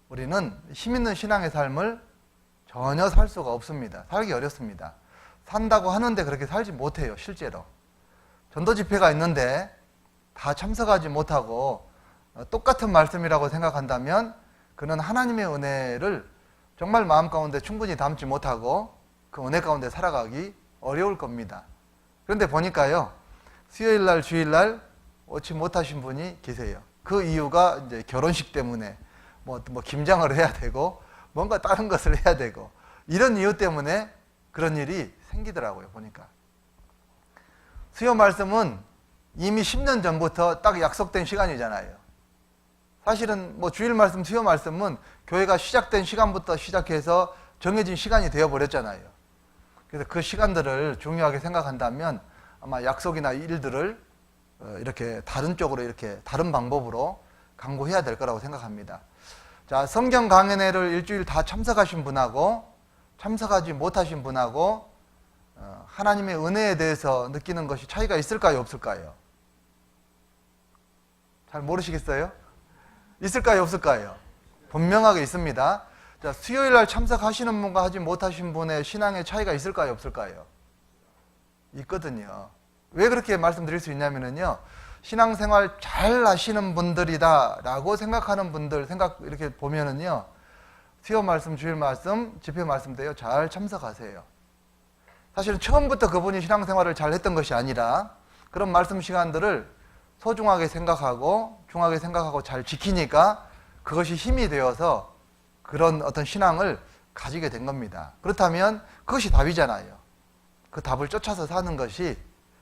우리는 힘 있는 신앙의 삶을 전혀 살 수가 없습니다. 살기 어렵습니다. 산다고 하는데 그렇게 살지 못해요, 실제로. 전도 집회가 있는데 다 참석하지 못하고 똑같은 말씀이라고 생각한다면 그는 하나님의 은혜를 정말 마음 가운데 충분히 담지 못하고 그 은혜 가운데 살아가기 어려울 겁니다. 그런데 보니까요, 수요일 날, 주일 날 오지 못하신 분이 계세요. 그 이유가 이제 결혼식 때문에 김장을 해야 되고 뭔가 다른 것을 해야 되고 이런 이유 때문에 그런 일이 생기더라고요, 보니까. 수요 말씀은 이미 10년 전부터 딱 약속된 시간이잖아요. 사실은 주일 말씀, 수요 말씀은 교회가 시작된 시간부터 시작해서 정해진 시간이 되어버렸잖아요. 그래서 그 시간들을 중요하게 생각한다면 아마 약속이나 일들을 이렇게 다른 쪽으로 이렇게 다른 방법으로 강구해야 될 거라고 생각합니다. 자, 성경 강연회를 일주일 다 참석하신 분하고 참석하지 못하신 분하고 하나님의 은혜에 대해서 느끼는 것이 차이가 있을까요, 없을까요? 잘 모르시겠어요? 있을까요, 없을까요? 분명하게 있습니다. 자, 수요일 날 참석하시는 분과 하지 못하신 분의 신앙의 차이가 있을까요, 없을까요? 있거든요. 왜 그렇게 말씀드릴 수 있냐면요, 신앙생활 잘 하시는 분들이다 라고 생각하는 분들 이렇게 보면은요, 수요 말씀, 주일 말씀, 집회 말씀 때요 잘 참석하세요. 사실은 처음부터 그분이 신앙생활을 잘 했던 것이 아니라 그런 말씀 시간들을 소중하게 생각하고 중하게 생각하고 잘 지키니까 그것이 힘이 되어서 그런 어떤 신앙을 가지게 된 겁니다. 그렇다면 그것이 답이잖아요. 그 답을 쫓아서 사는 것이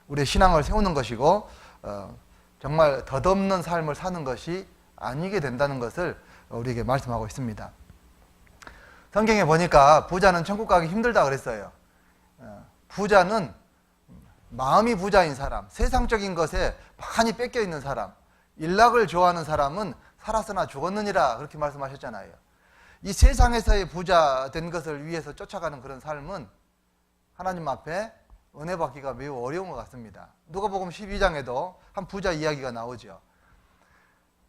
우리의 신앙을 세우는 것이고 정말 덧없는 삶을 사는 것이 아니게 된다는 것을 우리에게 말씀하고 있습니다. 성경에 보니까 부자는 천국 가기 힘들다 그랬어요. 부자는 마음이 부자인 사람, 세상적인 것에 많이 뺏겨 있는 사람, 일락을 좋아하는 사람은 살았으나 죽었느니라 그렇게 말씀하셨잖아요. 이 세상에서의 부자 된 것을 위해서 쫓아가는 그런 삶은 하나님 앞에 은혜 받기가 매우 어려운 것 같습니다. 누가복음 12장에도 한 부자 이야기가 나오죠.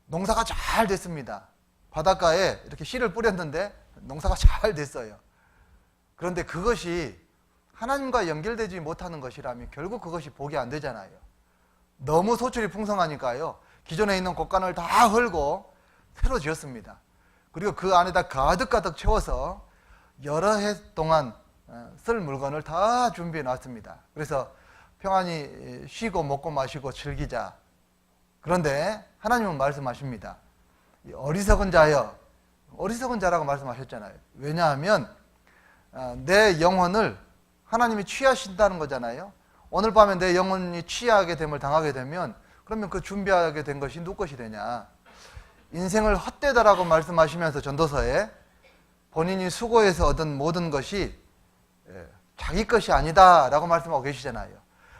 농사가 잘 됐습니다. 바닷가에 이렇게 씨를 뿌렸는데 농사가 잘 됐어요. 그런데 그것이 하나님과 연결되지 못하는 것이라면 결국 그것이 복이 안 되잖아요. 너무 소출이 풍성하니까요. 기존에 있는 곳간을 다 헐고 새로 지었습니다. 그리고 그 안에다 가득가득 채워서 여러 해 동안 쓸 물건을 다 준비해 놨습니다. 그래서 평안히 쉬고 먹고 마시고 즐기자. 그런데 하나님은 말씀하십니다. 어리석은 자여, 어리석은 자라고 말씀하셨잖아요. 왜냐하면 내 영혼을 하나님이 취하신다는 거잖아요. 오늘 밤에 내 영혼이 취하게 됨을 당하게 되면 그러면 그 준비하게 된 것이 누구 것이 되냐. 인생을 헛되다라고 말씀하시면서 전도서에 본인이 수고해서 얻은 모든 것이 자기 것이 아니다 라고 말씀하고 계시잖아요.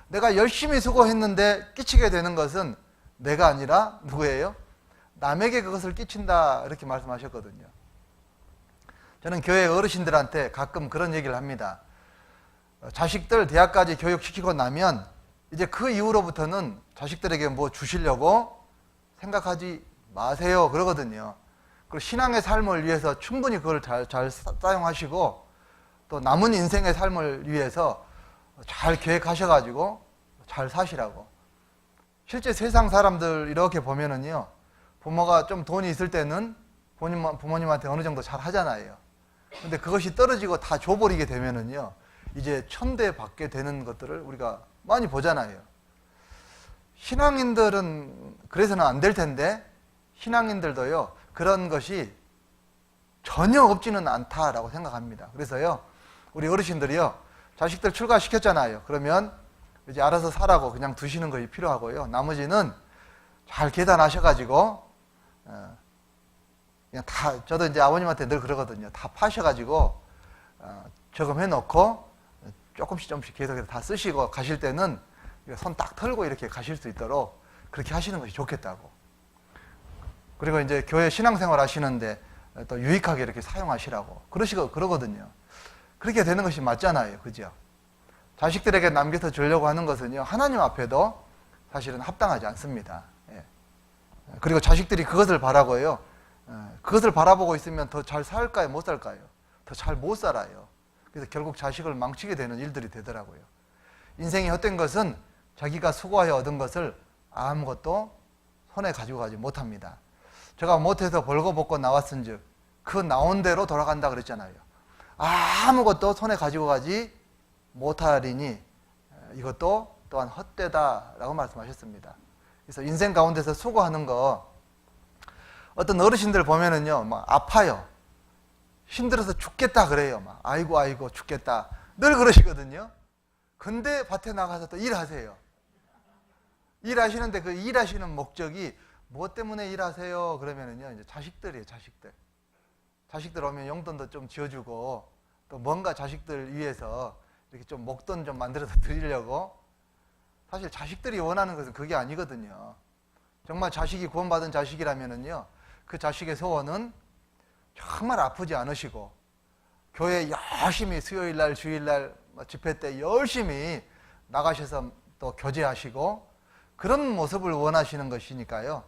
내가 열심히 수고했는데 끼치게 되는 것은 내가 아니라 누구예요? 남에게 그것을 끼친다 이렇게 말씀하셨거든요. 저는 교회 어르신들한테 가끔 그런 얘기를 합니다. 자식들 대학까지 교육시키고 나면 이제 그 이후로부터는 자식들에게 뭐 주시려고 생각하지 마세요 그러거든요. 그리고 신앙의 삶을 위해서 충분히 그걸 잘 사용하시고 또 남은 인생의 삶을 위해서 잘 계획하셔가지고 잘 사시라고. 실제 세상 사람들 이렇게 보면은요, 부모가 좀 돈이 있을 때는 부모님한테 어느 정도 잘 하잖아요. 근데 그것이 떨어지고 다 줘버리게 되면은요, 이제 천대받게 되는 것들을 우리가 많이 보잖아요. 신앙인들은 그래서는 안 될 텐데 신앙인들도요 그런 것이 전혀 없지는 않다라고 생각합니다. 그래서요 우리 어르신들이요 자식들 출가시켰잖아요. 그러면 이제 알아서 사라고 그냥 두시는 것이 필요하고요. 나머지는 잘 계산하셔가지고 그냥 다, 저도 이제 아버님한테 늘 그러거든요. 다 파셔가지고 저금해 놓고 조금씩 계속해서 다 쓰시고 가실 때는 손 딱 털고 이렇게 가실 수 있도록 그렇게 하시는 것이 좋겠다고. 그리고 이제 교회 신앙생활 하시는데 또 유익하게 이렇게 사용하시라고 그러거든요. 그렇게 되는 것이 맞잖아요. 그죠? 자식들에게 남겨서 주려고 하는 것은요 하나님 앞에도 사실은 합당하지 않습니다. 예. 그리고 자식들이 그것을 바라고요. 그것을 바라보고 있으면 더 잘 살까요? 못 살까요? 더 잘 못 살아요. 그래서 결국 자식을 망치게 되는 일들이 되더라고요. 인생이 헛된 것은 자기가 수고하여 얻은 것을 아무것도 손에 가지고 가지 못합니다. 제가 못해서 벌거벗고 나왔은즉 그 나온 대로 돌아간다 그랬잖아요. 아무것도 손에 가지고 가지 못하리니 이것도 또한 헛되다라고 말씀하셨습니다. 그래서 인생 가운데서 수고하는 거 어떤 어르신들 보면은요 막 아파요. 힘들어서 죽겠다 그래요. 막 아이고 죽겠다 늘 그러시거든요. 근데 밭에 나가서 또 일하세요. 일하시는데 그 일하시는 목적이 무엇 때문에 일하세요? 그러면은요 이제 자식들이에요. 자식들 오면 용돈도 좀 지어주고 또 뭔가 자식들 위해서 이렇게 좀 목돈 좀 만들어서 드리려고. 사실 자식들이 원하는 것은 그게 아니거든요. 정말 자식이 구원받은 자식이라면은요 그 자식의 소원은 정말 아프지 않으시고 교회 열심히 수요일날 주일날 집회 때 열심히 나가셔서 또 교제하시고 그런 모습을 원하시는 것이니까요.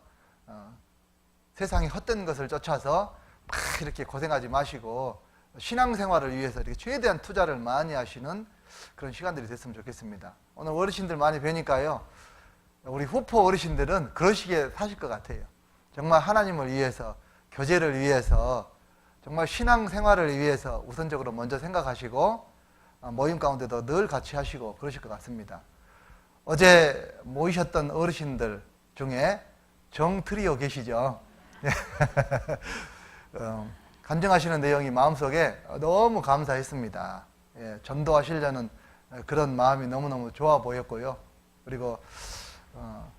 세상에 헛된 것을 쫓아서 막 이렇게 고생하지 마시고 신앙생활을 위해서 이렇게 최대한 투자를 많이 하시는 그런 시간들이 됐으면 좋겠습니다. 오늘 어르신들 많이 뵈니까요. 우리 후포 어르신들은 그러시게 사실 것 같아요. 정말 하나님을 위해서, 교제를 위해서, 정말 신앙생활을 위해서 우선적으로 먼저 생각하시고 모임 가운데도 늘 같이 하시고 그러실 것 같습니다. 어제 모이셨던 어르신들 중에 정트리오 계시죠? 간증하시는 내용이 마음속에 너무 감사했습니다. 예, 전도하시려는 그런 마음이 너무너무 좋아 보였고요. 그리고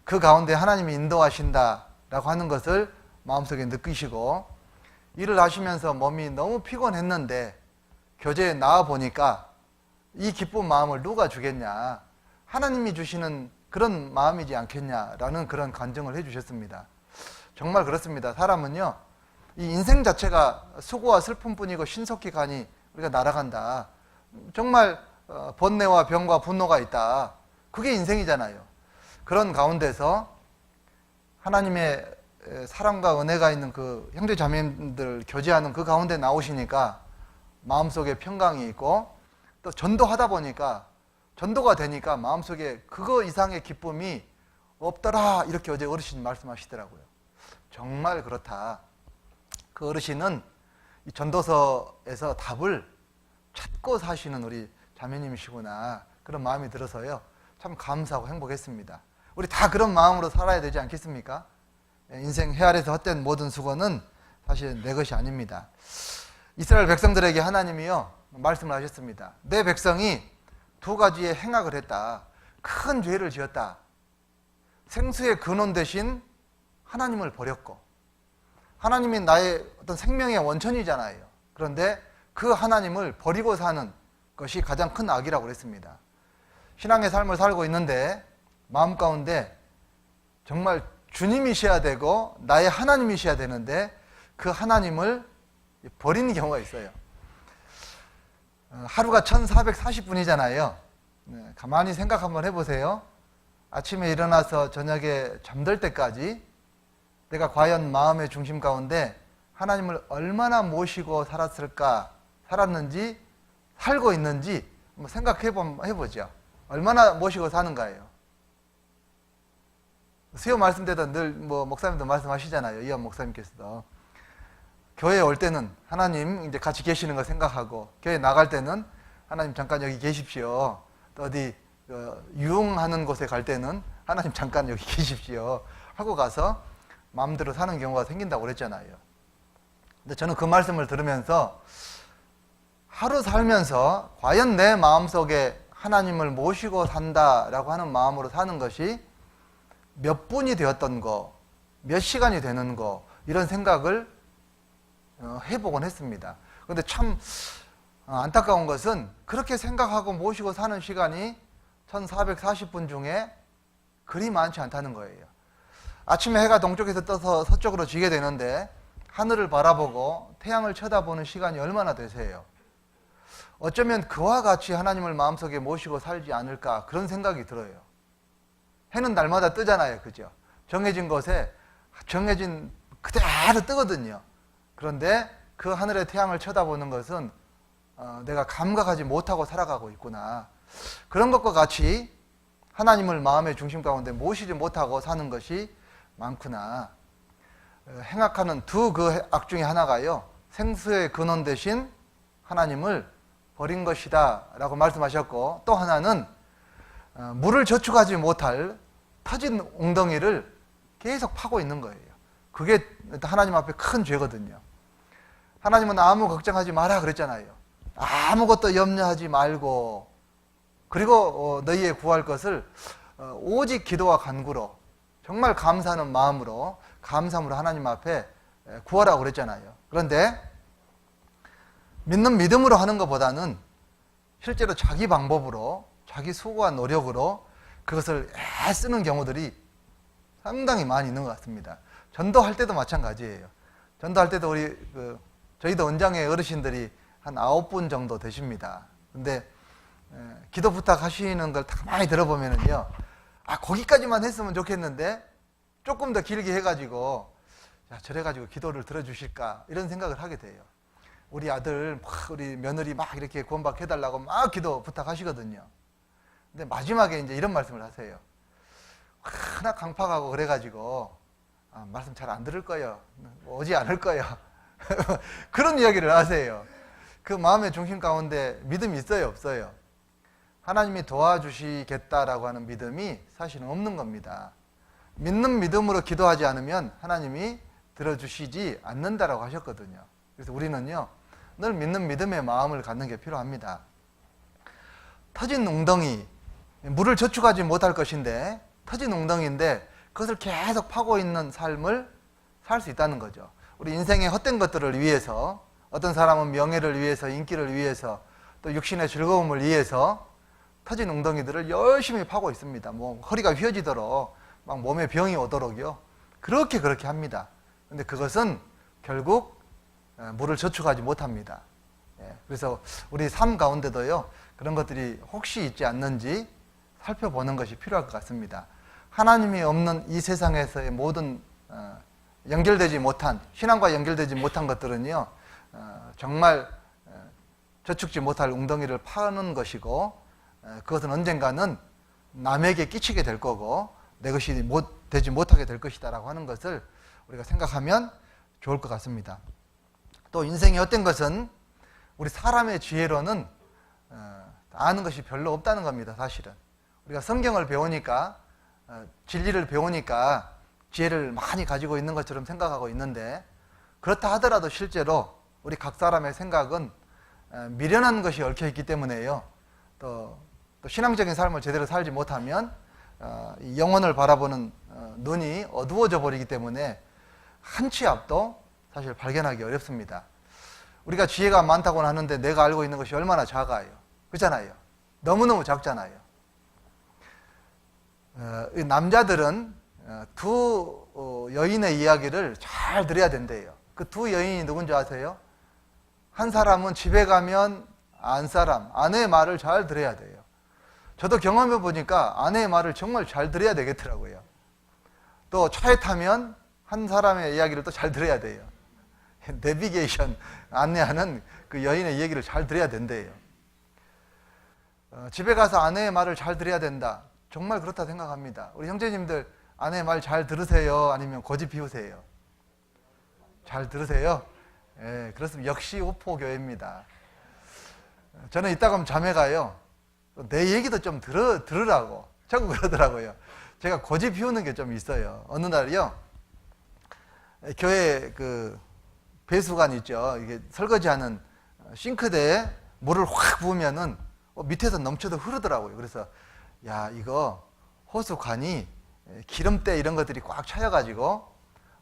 그 가운데 하나님이 인도하신다라고 하는 것을 마음속에 느끼시고 일을 하시면서 몸이 너무 피곤했는데 교제에 나와 보니까 이 기쁜 마음을 누가 주겠냐, 하나님이 주시는 그런 마음이지 않겠냐라는 그런 간증을 해주셨습니다. 정말 그렇습니다. 사람은요, 이 인생 자체가 수고와 슬픔뿐이고 신속히 가니 우리가 날아간다. 정말 번뇌와 병과 분노가 있다. 그게 인생이잖아요. 그런 가운데서 하나님의 사랑과 은혜가 있는 그 형제 자매님들 교제하는 그 가운데 나오시니까 마음속에 평강이 있고, 또 전도하다 보니까, 전도가 되니까 마음속에 그거 이상의 기쁨이 없더라, 이렇게 어제 어르신 말씀하시더라고요. 정말 그렇다. 그 어르신은 이 전도서에서 답을 찾고 사시는 우리 자매님이시구나, 그런 마음이 들어서요, 참 감사하고 행복했습니다. 우리 다 그런 마음으로 살아야 되지 않겠습니까? 인생 해 아래서 헛된 모든 수고는 사실 내 것이 아닙니다. 이스라엘 백성들에게 하나님이요 말씀을 하셨습니다. 내 백성이 두 가지의 행악을 했다. 큰 죄를 지었다. 생수의 근원 대신 하나님을 버렸고, 하나님이 나의 어떤 생명의 원천이잖아요. 그런데 그 하나님을 버리고 사는 것이 가장 큰 악이라고 그랬습니다. 신앙의 삶을 살고 있는데 마음 가운데 정말 주님이셔야 되고 나의 하나님이셔야 되는데 그 하나님을 버리는 경우가 있어요. 하루가 1440분이잖아요. 가만히 생각 한번 해보세요. 아침에 일어나서 저녁에 잠들 때까지 내가 과연 마음의 중심 가운데 하나님을 얼마나 모시고 살았는지, 살고 있는지 한번 생각해보죠. 얼마나 모시고 사는가예요. 수요 말씀 때도 늘 목사님도 말씀하시잖아요. 이현 목사님께서도. 교회에 올 때는 하나님 이제 같이 계시는 거 생각하고, 교회 나갈 때는 하나님 잠깐 여기 계십시오. 또 어디 유흥하는 곳에 갈 때는 하나님 잠깐 여기 계십시오 하고 가서 마음대로 사는 경우가 생긴다고 그랬잖아요. 근데 저는 그 말씀을 들으면서 하루 살면서 과연 내 마음속에 하나님을 모시고 산다라고 하는 마음으로 사는 것이 몇 분이 되었던 거, 몇 시간이 되는 거, 이런 생각을 해보곤 했습니다. 그런데 참 안타까운 것은 그렇게 생각하고 모시고 사는 시간이 1440분 중에 그리 많지 않다는 거예요. 아침에 해가 동쪽에서 떠서 서쪽으로 지게 되는데 하늘을 바라보고 태양을 쳐다보는 시간이 얼마나 되세요? 어쩌면 그와 같이 하나님을 마음속에 모시고 살지 않을까, 그런 생각이 들어요. 해는 날마다 뜨잖아요. 그죠? 정해진 곳에 정해진 그대로 뜨거든요. 그런데 그 하늘의 태양을 쳐다보는 것은 내가 감각하지 못하고 살아가고 있구나. 그런 것과 같이 하나님을 마음의 중심 가운데 모시지 못하고 사는 것이 많구나. 행악하는 두 그 악 중에 하나가요, 생수의 근원 대신 하나님을 버린 것이다 라고 말씀하셨고, 또 하나는 물을 저축하지 못할 터진 웅덩이를 계속 파고 있는 거예요. 그게 하나님 앞에 큰 죄거든요. 하나님은 아무 걱정하지 마라 그랬잖아요. 아무것도 염려하지 말고, 그리고 너희의 구할 것을 오직 기도와 간구로, 정말 감사하는 마음으로, 감사함으로 하나님 앞에 구하라고 그랬잖아요. 그런데 믿는 믿음으로 하는 것보다는 실제로 자기 방법으로, 자기 수고와 노력으로 그것을 애쓰는 경우들이 상당히 많이 있는 것 같습니다. 전도할 때도 마찬가지예요. 전도할 때도 저희도 원장의 어르신들이 한 9분 정도 되십니다. 근데 기도 부탁하시는 걸 가만히 들어보면은요, 거기까지만 했으면 좋겠는데 조금 더 길게 해가지고 저래가지고 기도를 들어주실까, 이런 생각을 하게 돼요. 우리 아들, 우리 며느리 막 이렇게 구원받게 해달라고 막 기도 부탁하시거든요. 근데 마지막에 이제 이런 말씀을 하세요. 하나 강팍하고 그래가지고 말씀 잘 안 들을 거예요. 오지 않을 거예요. 그런 이야기를 하세요. 그 마음의 중심 가운데 믿음이 있어요, 없어요? 하나님이 도와주시겠다라고 하는 믿음이 사실은 없는 겁니다. 믿는 믿음으로 기도하지 않으면 하나님이 들어주시지 않는다라고 하셨거든요. 그래서 우리는요, 늘 믿는 믿음의 마음을 갖는 게 필요합니다. 터진 웅덩이, 물을 저축하지 못할 것인데 터진 웅덩이인데 그것을 계속 파고 있는 삶을 살 수 있다는 거죠. 우리 인생의 헛된 것들을 위해서, 어떤 사람은 명예를 위해서, 인기를 위해서, 또 육신의 즐거움을 위해서 터진 웅덩이들을 열심히 파고 있습니다. 뭐 허리가 휘어지도록, 막 몸에 병이 오도록요. 그렇게 합니다. 근데 그것은 결국 물을 저축하지 못합니다. 그래서 우리 삶 가운데도요, 그런 것들이 혹시 있지 않는지 살펴보는 것이 필요할 것 같습니다. 하나님이 없는 이 세상에서의 모든 연결되지 못한, 신앙과 연결되지 못한 것들은요, 정말 저축지 못할 웅덩이를 파는 것이고, 그것은 언젠가는 남에게 끼치게 될 거고, 내 것이 되지 못하게 될 것이다 라고 하는 것을 우리가 생각하면 좋을 것 같습니다. 또 인생의 헛된 것은 우리 사람의 지혜로는 아는 것이 별로 없다는 겁니다. 사실은 우리가 성경을 배우니까, 진리를 배우니까 지혜를 많이 가지고 있는 것처럼 생각하고 있는데, 그렇다 하더라도 실제로 우리 각 사람의 생각은 미련한 것이 얽혀 있기 때문에요. 또 신앙적인 삶을 제대로 살지 못하면 이 영혼을 바라보는 눈이 어두워져 버리기 때문에 한 치 앞도 사실 발견하기 어렵습니다. 우리가 지혜가 많다고는 하는데 내가 알고 있는 것이 얼마나 작아요. 그렇잖아요. 너무너무 작잖아요. 남자들은 두 여인의 이야기를 잘 들어야 된대요. 그 두 여인이 누군지 아세요? 한 사람은 집에 가면 아내의 말을 잘 들어야 돼요. 저도 경험해 보니까 아내의 말을 정말 잘 들어야 되겠더라고요. 또 차에 타면 한 사람의 이야기를 또 잘 들어야 돼요. 내비게이션 안내하는 그 여인의 얘기를 잘 들어야 된대요. 집에 가서 아내의 말을 잘 들어야 된다. 정말 그렇다 생각합니다. 우리 형제님들 아내의 말 잘 들으세요? 아니면 고집 피우세요? 잘 들으세요? 예, 그렇습니다. 역시 오포교회입니다. 저는 이따 가면 자매가요, 내 얘기도 좀 들으라고 자꾸 그러더라고요. 제가 고집 피우는 게 좀 있어요. 어느 날이요, 교회 그 배수관 있죠. 이게 설거지하는 싱크대에 물을 확 부으면은 밑에서 넘쳐도 흐르더라고요. 그래서 야, 이거 호수관이 기름때 이런 것들이 꽉 차여가지고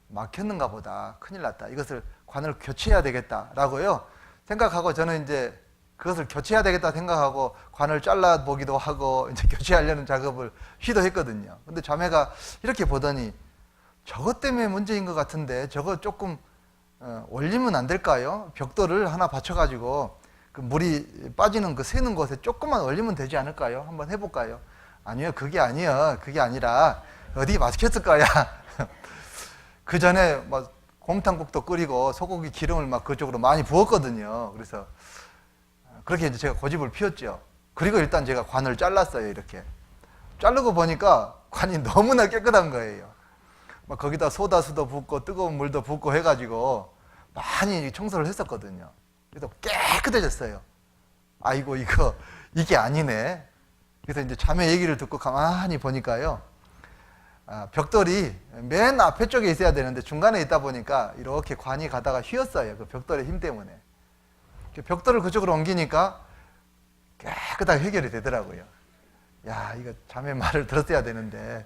막혔는가 보다. 큰일 났다. 이것을 관을 교체해야 되겠다라고요 생각하고, 저는 이제 그것을 교체해야 되겠다 생각하고 관을 잘라 보기도 하고 이제 교체하려는 작업을 시도했거든요. 근데 자매가 이렇게 보더니 저것 때문에 문제인 것 같은데 저거 조금 올리면 안 될까요? 벽돌을 하나 받쳐가지고 그 물이 빠지는 그 새는 곳에 조금만 올리면 되지 않을까요? 한번 해볼까요? 아니요, 그게 아니요. 그게 아니라 어디 막혔을 거야. 그 전에 막 곰탕국도 끓이고 소고기 기름을 막 그쪽으로 많이 부었거든요. 그래서 그렇게 이제 제가 고집을 피웠죠. 그리고 일단 제가 관을 잘랐어요. 이렇게 자르고 보니까 관이 너무나 깨끗한 거예요. 막 거기다 소다수도 붓고 뜨거운 물도 붓고 해가지고 많이 청소를 했었거든요. 그래서 깨끗해졌어요. 아이고, 이게 아니네. 그래서 이제 자매 얘기를 듣고 가만히 보니까요, 벽돌이 맨 앞에 쪽에 있어야 되는데 중간에 있다 보니까 이렇게 관이 가다가 휘었어요. 그 벽돌의 힘 때문에. 벽돌을 그쪽으로 옮기니까 깨끗하게 해결이 되더라고요. 야, 이거 자매 말을 들었어야 되는데.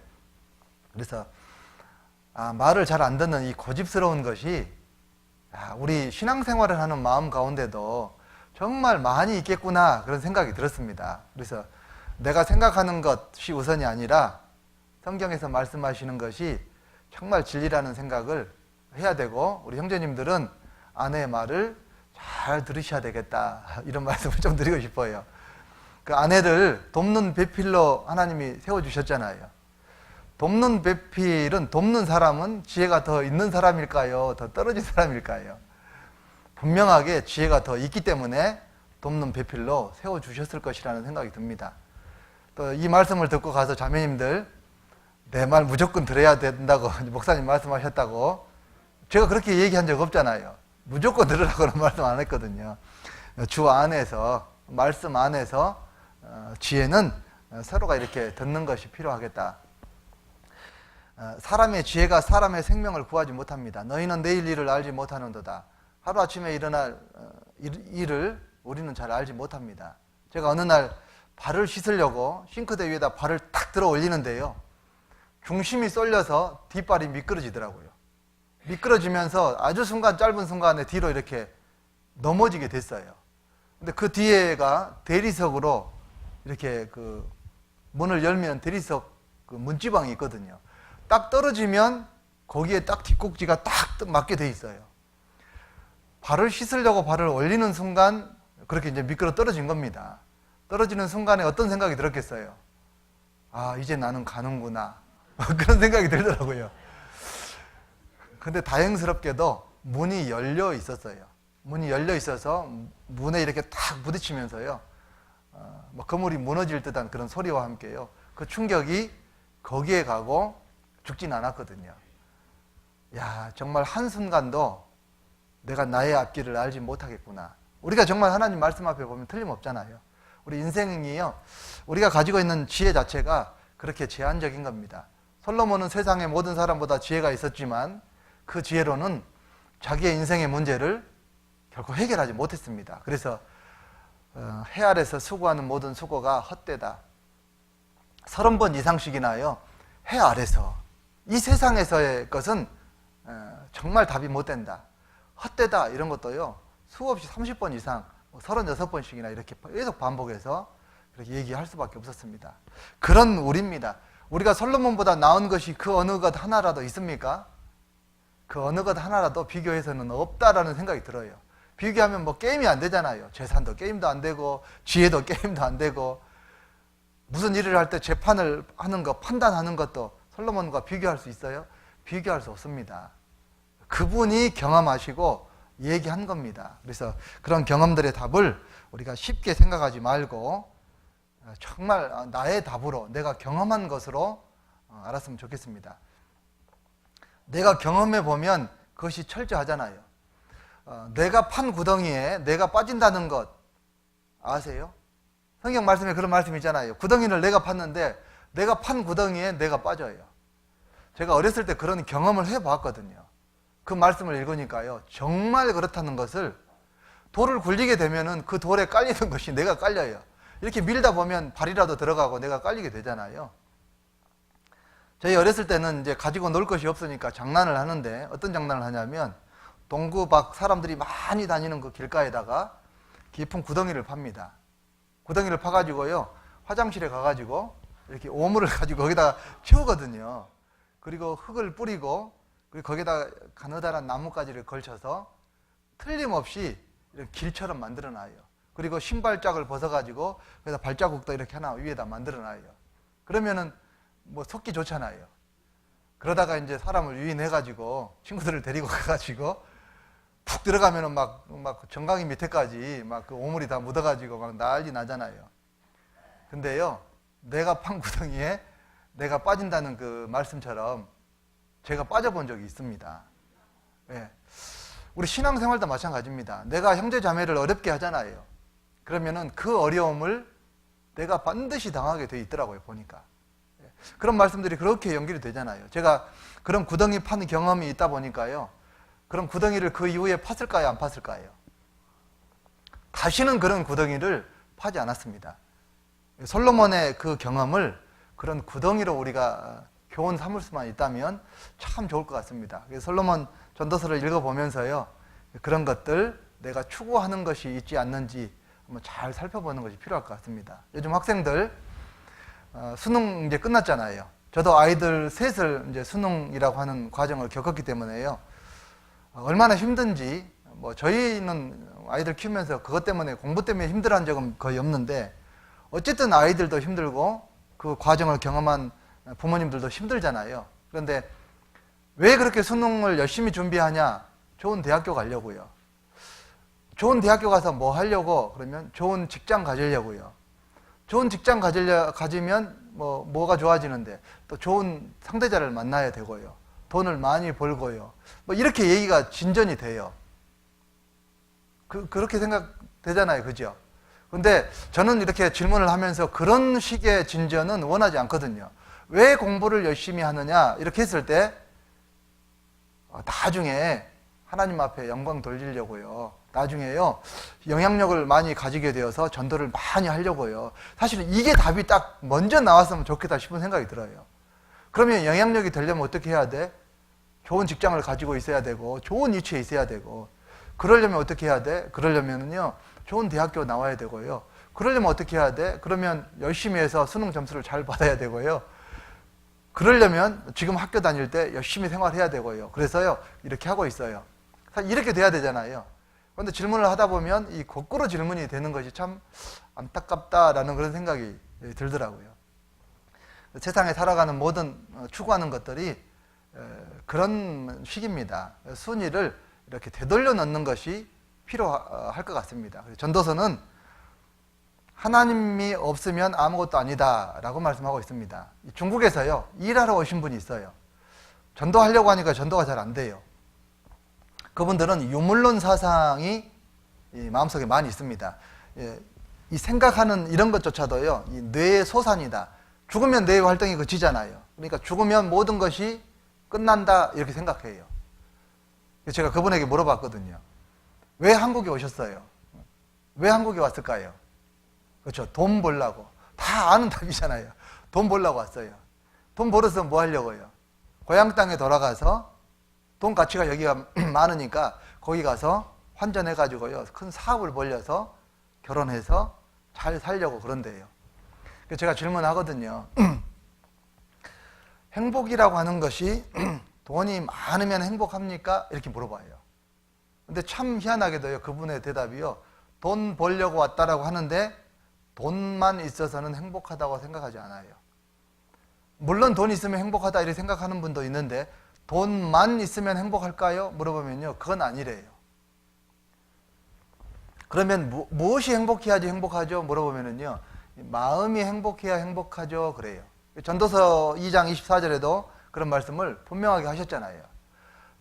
그래서 말을 잘 안 듣는 이 고집스러운 것이 우리 신앙생활을 하는 마음 가운데도 정말 많이 있겠구나, 그런 생각이 들었습니다. 그래서 내가 생각하는 것이 우선이 아니라 성경에서 말씀하시는 것이 정말 진리라는 생각을 해야 되고, 우리 형제님들은 아내의 말을 잘 들으셔야 되겠다, 이런 말씀을 좀 드리고 싶어요. 그 아내를 돕는 배필로 하나님이 세워주셨잖아요. 돕는 배필은, 돕는 사람은 지혜가 더 있는 사람일까요? 더 떨어진 사람일까요? 분명하게 지혜가 더 있기 때문에 돕는 배필로 세워주셨을 것이라는 생각이 듭니다. 또 이 말씀을 듣고 가서 자매님들, 내 말 무조건 들어야 된다고 목사님 말씀하셨다고, 제가 그렇게 얘기한 적 없잖아요. 무조건 들으라고는 말씀 안 했거든요. 주 안에서, 말씀 안에서 지혜는 서로가 이렇게 듣는 것이 필요하겠다. 사람의 지혜가 사람의 생명을 구하지 못합니다. 너희는 내일 일을 알지 못하는도다. 하루아침에 일어날 일을 우리는 잘 알지 못합니다. 제가 어느 날 발을 씻으려고 싱크대 위에다 발을 탁 들어 올리는데요, 중심이 쏠려서 뒷발이 미끄러지더라고요. 미끄러지면서 아주 짧은 순간에 뒤로 이렇게 넘어지게 됐어요. 근데 그 뒤에가 대리석으로 이렇게 그 문을 열면 대리석 그 문지방이 있거든요. 딱 떨어지면 거기에 딱 뒷꼭지가 딱 맞게 돼 있어요. 발을 씻으려고 발을 올리는 순간 그렇게 이제 미끄러 떨어진 겁니다. 떨어지는 순간에 어떤 생각이 들었겠어요? 아, 이제 나는 가는구나. 그런 생각이 들더라고요. 근데 다행스럽게도 문이 열려 있었어요. 문이 열려 있어서 문에 이렇게 탁 부딪히면서요. 뭐 건물이 무너질 듯한 그런 소리와 함께요. 그 충격이 거기에 가고 죽진 않았거든요. 야, 정말 한순간도 내가 나의 앞길을 알지 못하겠구나. 우리가 정말 하나님 말씀 앞에 보면 틀림없잖아요. 우리 인생이요, 우리가 가지고 있는 지혜 자체가 그렇게 제한적인 겁니다. 솔로몬은 세상의 모든 사람보다 지혜가 있었지만 그 지혜로는 자기의 인생의 문제를 결코 해결하지 못했습니다. 그래서 해 아래서 수고하는 모든 수고가 헛되다. 30번 이상씩이나요, 해 아래서 이 세상에서의 것은 정말 답이 못 된다, 헛되다, 이런 것도요 수없이 30번 이상 36번씩이나 이렇게 계속 반복해서 그렇게 얘기할 수밖에 없었습니다. 그런 우리입니다. 우리가 솔로몬보다 나은 것이 그 어느 것 하나라도 있습니까? 그 어느 것 하나라도 비교해서는 없다라는 생각이 들어요. 비교하면 뭐 게임이 안 되잖아요. 재산도 게임도 안 되고 지혜도 게임도 안 되고, 무슨 일을 할 때 재판을 하는 것, 판단하는 것도 솔로몬과 비교할 수 있어요? 비교할 수 없습니다. 그분이 경험하시고 얘기한 겁니다. 그래서 그런 경험들의 답을 우리가 쉽게 생각하지 말고 정말 나의 답으로, 내가 경험한 것으로 알았으면 좋겠습니다. 내가 경험해 보면 그것이 철저하잖아요. 내가 판 구덩이에 내가 빠진다는 것 아세요? 성경 말씀에 그런 말씀이 있잖아요. 구덩이를 내가 팠는데 내가 판 구덩이에 내가 빠져요. 제가 어렸을 때 그런 경험을 해봤거든요. 그 말씀을 읽으니까요, 정말 그렇다는 것을, 돌을 굴리게 되면은 그 돌에 깔리는 것이 내가 깔려요. 이렇게 밀다 보면 발이라도 들어가고 내가 깔리게 되잖아요. 저희 어렸을 때는 이제 가지고 놀 것이 없으니까 장난을 하는데, 어떤 장난을 하냐면 동구 밖 사람들이 많이 다니는 그 길가에다가 깊은 구덩이를 팝니다. 구덩이를 파가지고요, 화장실에 가가지고 이렇게 오물을 가지고 거기다가 채우거든요. 그리고 흙을 뿌리고, 그리고 거기다 가느다란 나뭇가지를 걸쳐서 틀림없이 이렇게 길처럼 만들어놔요. 그리고 신발짝을 벗어가지고 거기다 발자국도 이렇게 하나 위에다 만들어놔요. 그러면은 뭐 속기 좋잖아요. 그러다가 이제 사람을 유인해가지고 친구들을 데리고 가가지고 푹 들어가면은 막 정강이 밑에까지 막 그 오물이 다 묻어가지고 막 난리 나잖아요. 근데요, 내가 판 구덩이에 내가 빠진다는 그 말씀처럼 제가 빠져본 적이 있습니다. 예. 우리 신앙생활도 마찬가지입니다. 내가 형제 자매를 어렵게 하잖아요. 그러면은 그 어려움을 내가 반드시 당하게 돼 있더라고요, 보니까. 예. 그런 말씀들이 그렇게 연결이 되잖아요. 제가 그런 구덩이 파는 경험이 있다 보니까요, 그런 구덩이를 그 이후에 팠을까요, 안 팠을까요? 다시는 그런 구덩이를 파지 않았습니다. 솔로몬의 그 경험을 그런 구덩이로 우리가 교훈 삼을 수만 있다면 참 좋을 것 같습니다. 그래서 솔로몬 전도서를 읽어보면서요, 그런 것들, 내가 추구하는 것이 있지 않는지 한번 잘 살펴보는 것이 필요할 것 같습니다. 요즘 학생들 수능 이제 끝났잖아요. 저도 아이들 셋을 이제 수능이라고 하는 과정을 겪었기 때문에요, 얼마나 힘든지, 뭐 저희는 아이들 키우면서 그것 때문에, 공부 때문에 힘들어한 적은 거의 없는데, 어쨌든 아이들도 힘들고 그 과정을 경험한 부모님들도 힘들잖아요. 그런데 왜 그렇게 수능을 열심히 준비하냐? 좋은 대학교 가려고요. 좋은 대학교 가서 뭐 하려고? 그러면 좋은 직장 가지려고요. 좋은 직장 가지면 뭐가 좋아지는데, 또 좋은 상대자를 만나야 되고요. 돈을 많이 벌고요. 뭐 이렇게 얘기가 진전이 돼요. 그렇게 생각되잖아요. 그죠? 근데 저는 이렇게 질문을 하면서 그런 식의 진전은 원하지 않거든요. 왜 공부를 열심히 하느냐? 이렇게 했을 때 나중에 하나님 앞에 영광 돌리려고요. 나중에요, 영향력을 많이 가지게 되어서 전도를 많이 하려고요. 사실은 이게 답이 딱 먼저 나왔으면 좋겠다 싶은 생각이 들어요. 그러면 영향력이 되려면 어떻게 해야 돼? 좋은 직장을 가지고 있어야 되고 좋은 위치에 있어야 되고, 그러려면 어떻게 해야 돼? 그러려면요 좋은 대학교 나와야 되고요. 그러려면 어떻게 해야 돼? 그러면 열심히 해서 수능 점수를 잘 받아야 되고요. 그러려면 지금 학교 다닐 때 열심히 생활해야 되고요. 그래서요 이렇게 하고 있어요. 사실 이렇게 돼야 되잖아요. 그런데 질문을 하다 보면 이 거꾸로 질문이 되는 것이 참 안타깝다라는 그런 생각이 들더라고요. 세상에 살아가는 모든 추구하는 것들이 그런 식입니다. 순위를 이렇게 되돌려 넣는 것이 필요할 것 같습니다. 전도서는 하나님이 없으면 아무것도 아니다 라고 말씀하고 있습니다. 중국에서요 일하러 오신 분이 있어요. 전도하려고 하니까 전도가 잘 안 돼요. 그분들은 유물론 사상이 마음속에 많이 있습니다. 이 생각하는 이런 것조차도요 이 뇌의 소산이다. 죽으면 뇌의 활동이 그치잖아요. 그러니까 죽으면 모든 것이 끝난다 이렇게 생각해요. 제가 그분에게 물어봤거든요. 왜 한국에 오셨어요? 왜 한국에 왔을까요? 그렇죠. 돈 벌려고. 다 아는 답이잖아요. 돈 벌려고 왔어요. 돈 벌어서 뭐 하려고요? 고향 땅에 돌아가서 돈 가치가 여기가 많으니까 거기 가서 환전해가지고요 큰 사업을 벌려서 결혼해서 잘 살려고 그런대요. 그래서 제가 질문하거든요. 행복이라고 하는 것이 돈이 많으면 행복합니까? 이렇게 물어봐요. 근데 참 희한하게도요 그분의 대답이요 돈 벌려고 왔다라고 하는데 돈만 있어서는 행복하다고 생각하지 않아요. 물론 돈 있으면 행복하다 이렇게 생각하는 분도 있는데 돈만 있으면 행복할까요? 물어보면요 그건 아니래요. 그러면 무엇이 행복해야지 행복하죠? 물어보면요 마음이 행복해야 행복하죠 그래요. 전도서 2장 24절에도 그런 말씀을 분명하게 하셨잖아요.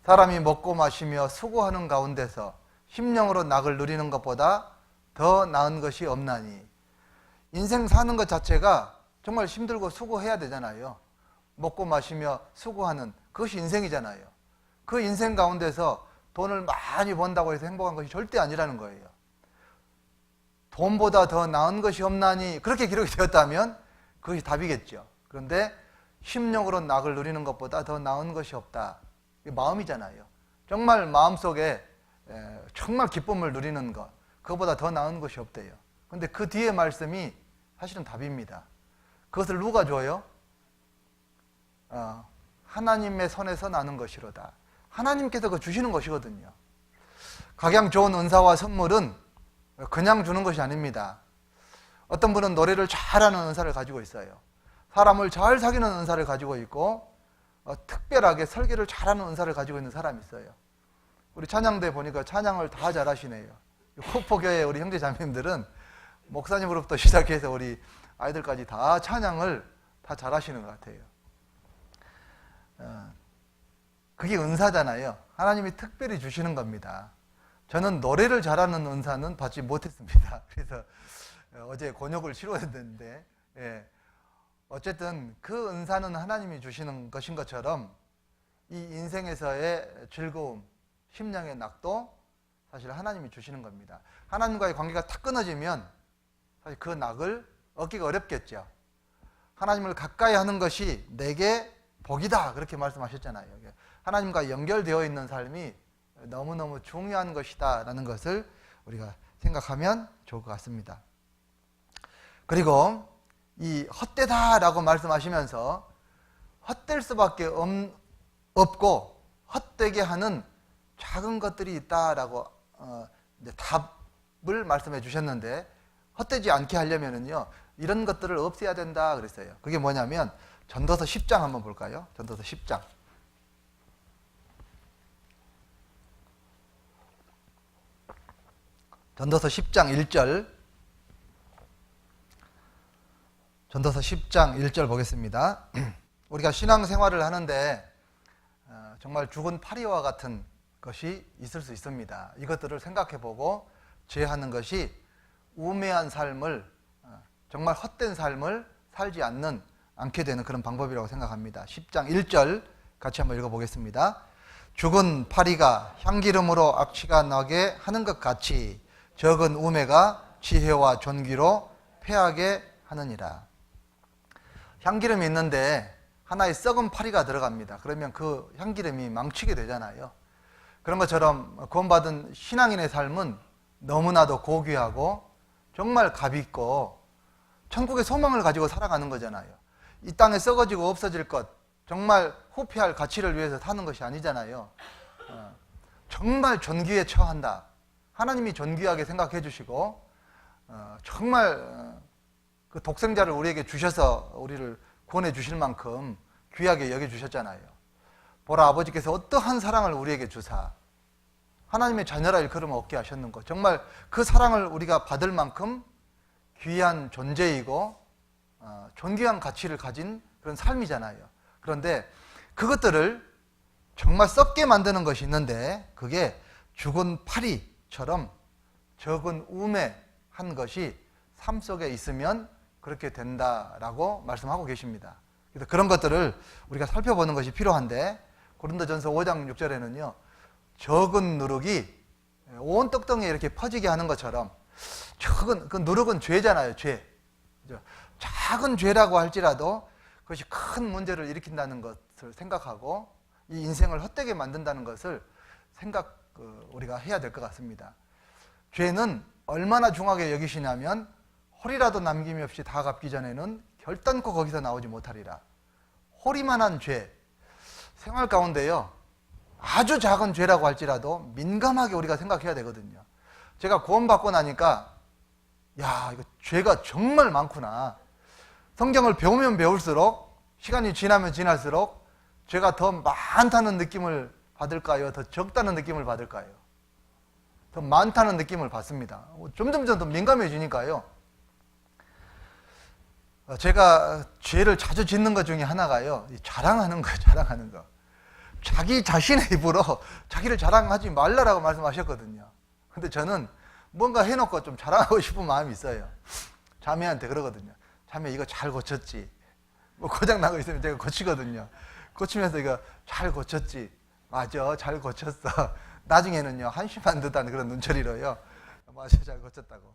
사람이 먹고 마시며 수고하는 가운데서 심령으로 낙을 누리는 것보다 더 나은 것이 없나니. 인생 사는 것 자체가 정말 힘들고 수고해야 되잖아요. 먹고 마시며 수고하는 그것이 인생이잖아요. 그 인생 가운데서 돈을 많이 번다고 해서 행복한 것이 절대 아니라는 거예요. 돈보다 더 나은 것이 없나니 그렇게 기록이 되었다면 그것이 답이겠죠. 그런데 심령으로 낙을 누리는 것보다 더 나은 것이 없다. 이게 마음이잖아요. 정말 마음속에 정말 기쁨을 누리는 것, 그것보다 더 나은 것이 없대요. 그런데 그 뒤에 말씀이 사실은 답입니다. 그것을 누가 줘요? 하나님의 손에서 나는 것이로다. 하나님께서 그 주시는 것이거든요. 각양 좋은 은사와 선물은 그냥 주는 것이 아닙니다. 어떤 분은 노래를 잘하는 은사를 가지고 있어요. 사람을 잘 사귀는 은사를 가지고 있고 특별하게 설교를 잘하는 은사를 가지고 있는 사람이 있어요. 우리 찬양대 보니까 찬양을 다 잘하시네요. 후포교회 우리 형제 자매님들은 목사님으로부터 시작해서 우리 아이들까지 다 찬양을 다 잘하시는 것 같아요. 그게 은사잖아요. 하나님이 특별히 주시는 겁니다. 저는 노래를 잘하는 은사는 받지 못했습니다. 그래서 어제 곤욕을 치러했는데 어쨌든 그 은사는 하나님이 주시는 것인 것처럼 이 인생에서의 즐거움, 심령의 낙도 사실 하나님이 주시는 겁니다. 하나님과의 관계가 탁 끊어지면 사실 그 낙을 얻기가 어렵겠죠. 하나님을 가까이 하는 것이 내게 복이다 그렇게 말씀하셨잖아요. 하나님과 연결되어 있는 삶이 너무너무 중요한 것이다 라는 것을 우리가 생각하면 좋을 것 같습니다. 그리고 이 헛되다 라고 말씀하시면서 헛될 수밖에 없고 헛되게 하는 작은 것들이 있다라고 답을 말씀해 주셨는데, 헛되지 않게 하려면은요 이런 것들을 없애야 된다 그랬어요. 그게 뭐냐면 전도서 10장 한번 볼까요? 전도서 10장. 전도서 10장 1절. 전도서 10장 1절 보겠습니다. 우리가 신앙생활을 하는데 정말 죽은 파리와 같은 것이 있을 수 있습니다. 이것들을 생각해보고 제하는 것이 우매한 삶을, 정말 헛된 삶을 살지 않게 되는 그런 방법이라고 생각합니다. 10장 1절 같이 한번 읽어보겠습니다. 죽은 파리가 향기름으로 악취가 나게 하는 것 같이 적은 우매가 지혜와 존귀로 패하게 하느니라. 향기름이 있는데 하나의 썩은 파리가 들어갑니다. 그러면 그 향기름이 망치게 되잖아요. 그런 것처럼 구원받은 신앙인의 삶은 너무나도 고귀하고 정말 값있고 천국의 소망을 가지고 살아가는 거잖아요. 이 땅에 썩어지고 없어질 것, 정말 후피할 가치를 위해서 사는 것이 아니잖아요. 정말 존귀에 처한다. 하나님이 존귀하게 생각해 주시고 정말 그 독생자를 우리에게 주셔서 우리를 구원해 주실 만큼 귀하게 여겨 주셨잖아요. 보라, 아버지께서 어떠한 사랑을 우리에게 주사 하나님의 자녀라 일컬음을 얻게 하셨는고, 정말 그 사랑을 우리가 받을 만큼 귀한 존재이고 존귀한 가치를 가진 그런 삶이잖아요. 그런데 그것들을 정말 썩게 만드는 것이 있는데, 그게 죽은 파리처럼 적은 우매한 것이 삶 속에 있으면 그렇게 된다라고 말씀하고 계십니다. 그래서 그런 것들을 우리가 살펴보는 것이 필요한데, 고린도전서 5장 6절에는요 적은 누룩이 온 떡덩이에 이렇게 퍼지게 하는 것처럼, 적은 그 누룩은 죄잖아요. 죄. 작은 죄라고 할지라도 그것이 큰 문제를 일으킨다는 것을 생각하고 이 인생을 헛되게 만든다는 것을 우리가 해야 될 것 같습니다. 죄는 얼마나 중하게 여기시냐면, 홀이라도 남김이 없이 다 갚기 전에는 결단코 거기서 나오지 못하리라. 홀이만한 죄, 생활 가운데요 아주 작은 죄라고 할지라도 민감하게 우리가 생각해야 되거든요. 제가 구원받고 나니까 야, 이거 죄가 정말 많구나. 성경을 배우면 배울수록, 시간이 지나면 지날수록 죄가 더 많다는 느낌을 받을까요? 더 적다는 느낌을 받을까요? 더 많다는 느낌을 받습니다. 점점점 더 민감해지니까요. 제가 죄를 자주 짓는 것 중에 하나가요, 자랑하는 거예요. 자랑하는 거. 자기 자신의 입으로 자기를 자랑하지 말라라고 말씀하셨거든요. 근데 저는 뭔가 해놓고 좀 자랑하고 싶은 마음이 있어요. 자매한테 그러거든요. 자매, 이거 잘 고쳤지. 뭐 고장 나고 있으면 제가 고치거든요. 고치면서 이거 잘 고쳤지. 맞아, 잘 고쳤어. 나중에는요 한심한 듯한 그런 눈초리로요, 맞아, 잘 고쳤다고.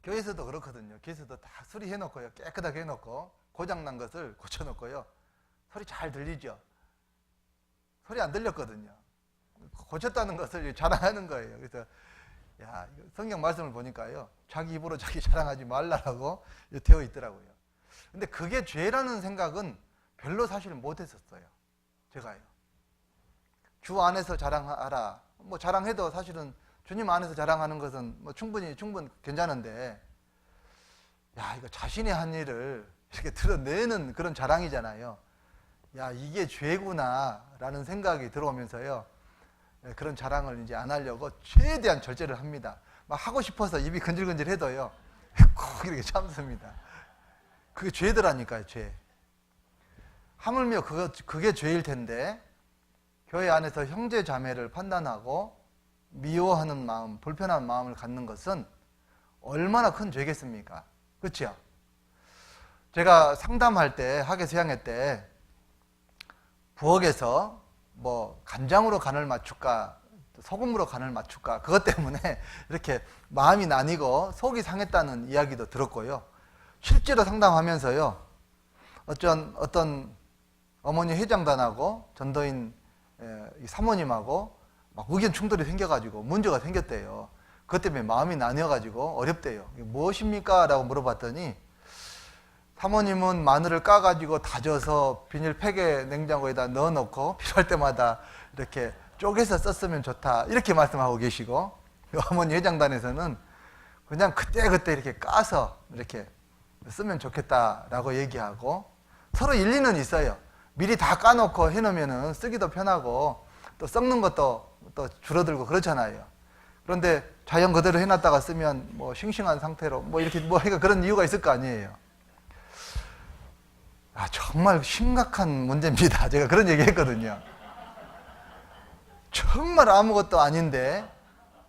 교회에서도 그렇거든요. 교회에서도 다 수리해놓고요, 깨끗하게 해놓고 고장난 것을 고쳐놓고요, 소리 잘 들리죠? 소리 안 들렸거든요. 고쳤다는 것을 자랑하는 거예요. 그래서 야, 성경 말씀을 보니까요, 자기 입으로 자기 자랑하지 말라라고 되어 있더라고요. 근데 그게 죄라는 생각은 별로 사실 못했었어요. 제가요. 주 안에서 자랑하라. 뭐 자랑해도 사실은 주님 안에서 자랑하는 것은 뭐 충분 괜찮은데, 야, 이거 자신의 한 일을 이렇게 드러내는 그런 자랑이잖아요. 야, 이게 죄구나 라는 생각이 들어오면서요, 그런 자랑을 이제 안 하려고 최대한 절제를 합니다. 막 하고 싶어서 입이 근질근질 해도요, 꼭 이렇게 참습니다. 그게 죄더라니까요, 죄. 하물며 그게 죄일 텐데, 교회 안에서 형제 자매를 판단하고 미워하는 마음, 불편한 마음을 갖는 것은 얼마나 큰 죄겠습니까? 그렇죠? 제가 상담할 때, 학예 수양회 때 부엌에서 뭐 간장으로 간을 맞출까 소금으로 간을 맞출까, 그것 때문에 이렇게 마음이 나뉘고 속이 상했다는 이야기도 들었고요. 실제로 상담하면서요, 어떤 어머니 회장단하고 전도인 사모님하고 막 의견 충돌이 생겨가지고 문제가 생겼대요. 그것 때문에 마음이 나뉘어가지고 어렵대요. 이게 무엇입니까? 라고 물어봤더니, 사모님은 마늘을 까가지고 다져서 비닐팩에 냉장고에다 넣어놓고 필요할 때마다 이렇게 쪼개서 썼으면 좋다, 이렇게 말씀하고 계시고, 어머니 회장단에서는 그냥 그때그때 이렇게 까서 이렇게 쓰면 좋겠다라고 얘기하고, 서로 일리는 있어요. 미리 다 까놓고 해놓으면 쓰기도 편하고 또 썩는 것도 또 줄어들고 그렇잖아요. 그런데 자연 그대로 해놨다가 쓰면 뭐 싱싱한 상태로 뭐 이렇게 뭐 그런 이유가 있을 거 아니에요. 아, 정말 심각한 문제입니다. 제가 그런 얘기 했거든요. 정말 아무것도 아닌데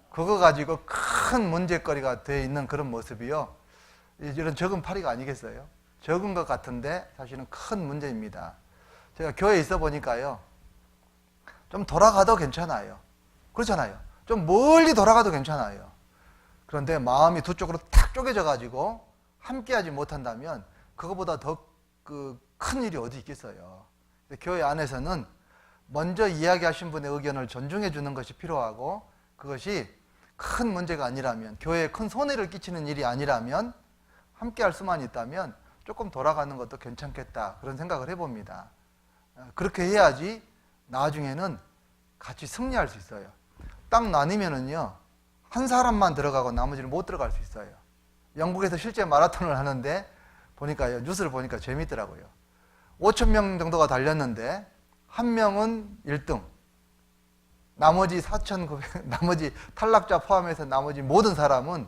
그거 가지고 큰 문제거리가 되어 있는 그런 모습이요, 이런 적은 파리가 아니겠어요? 적은 것 같은데 사실은 큰 문제입니다. 제가 교회에 있어 보니까요, 좀 돌아가도 괜찮아요. 그렇잖아요. 좀 멀리 돌아가도 괜찮아요. 그런데 마음이 두 쪽으로 탁 쪼개져 가지고 함께하지 못한다면 그거보다 더 큰 큰 일이 어디 있겠어요. 교회 안에서는 먼저 이야기하신 분의 의견을 존중해 주는 것이 필요하고, 그것이 큰 문제가 아니라면, 교회에 큰 손해를 끼치는 일이 아니라면, 함께 할 수만 있다면 조금 돌아가는 것도 괜찮겠다, 그런 생각을 해봅니다. 그렇게 해야지 나중에는 같이 승리할 수 있어요. 딱 나뉘면은요, 한 사람만 들어가고 나머지는 못 들어갈 수 있어요. 영국에서 실제 마라톤을 하는데 보니까요, 뉴스를 보니까 재밌더라고요. 5,000명 정도가 달렸는데 한 명은 1등, 나머지 4,900, 나머지 탈락자 포함해서 나머지 모든 사람은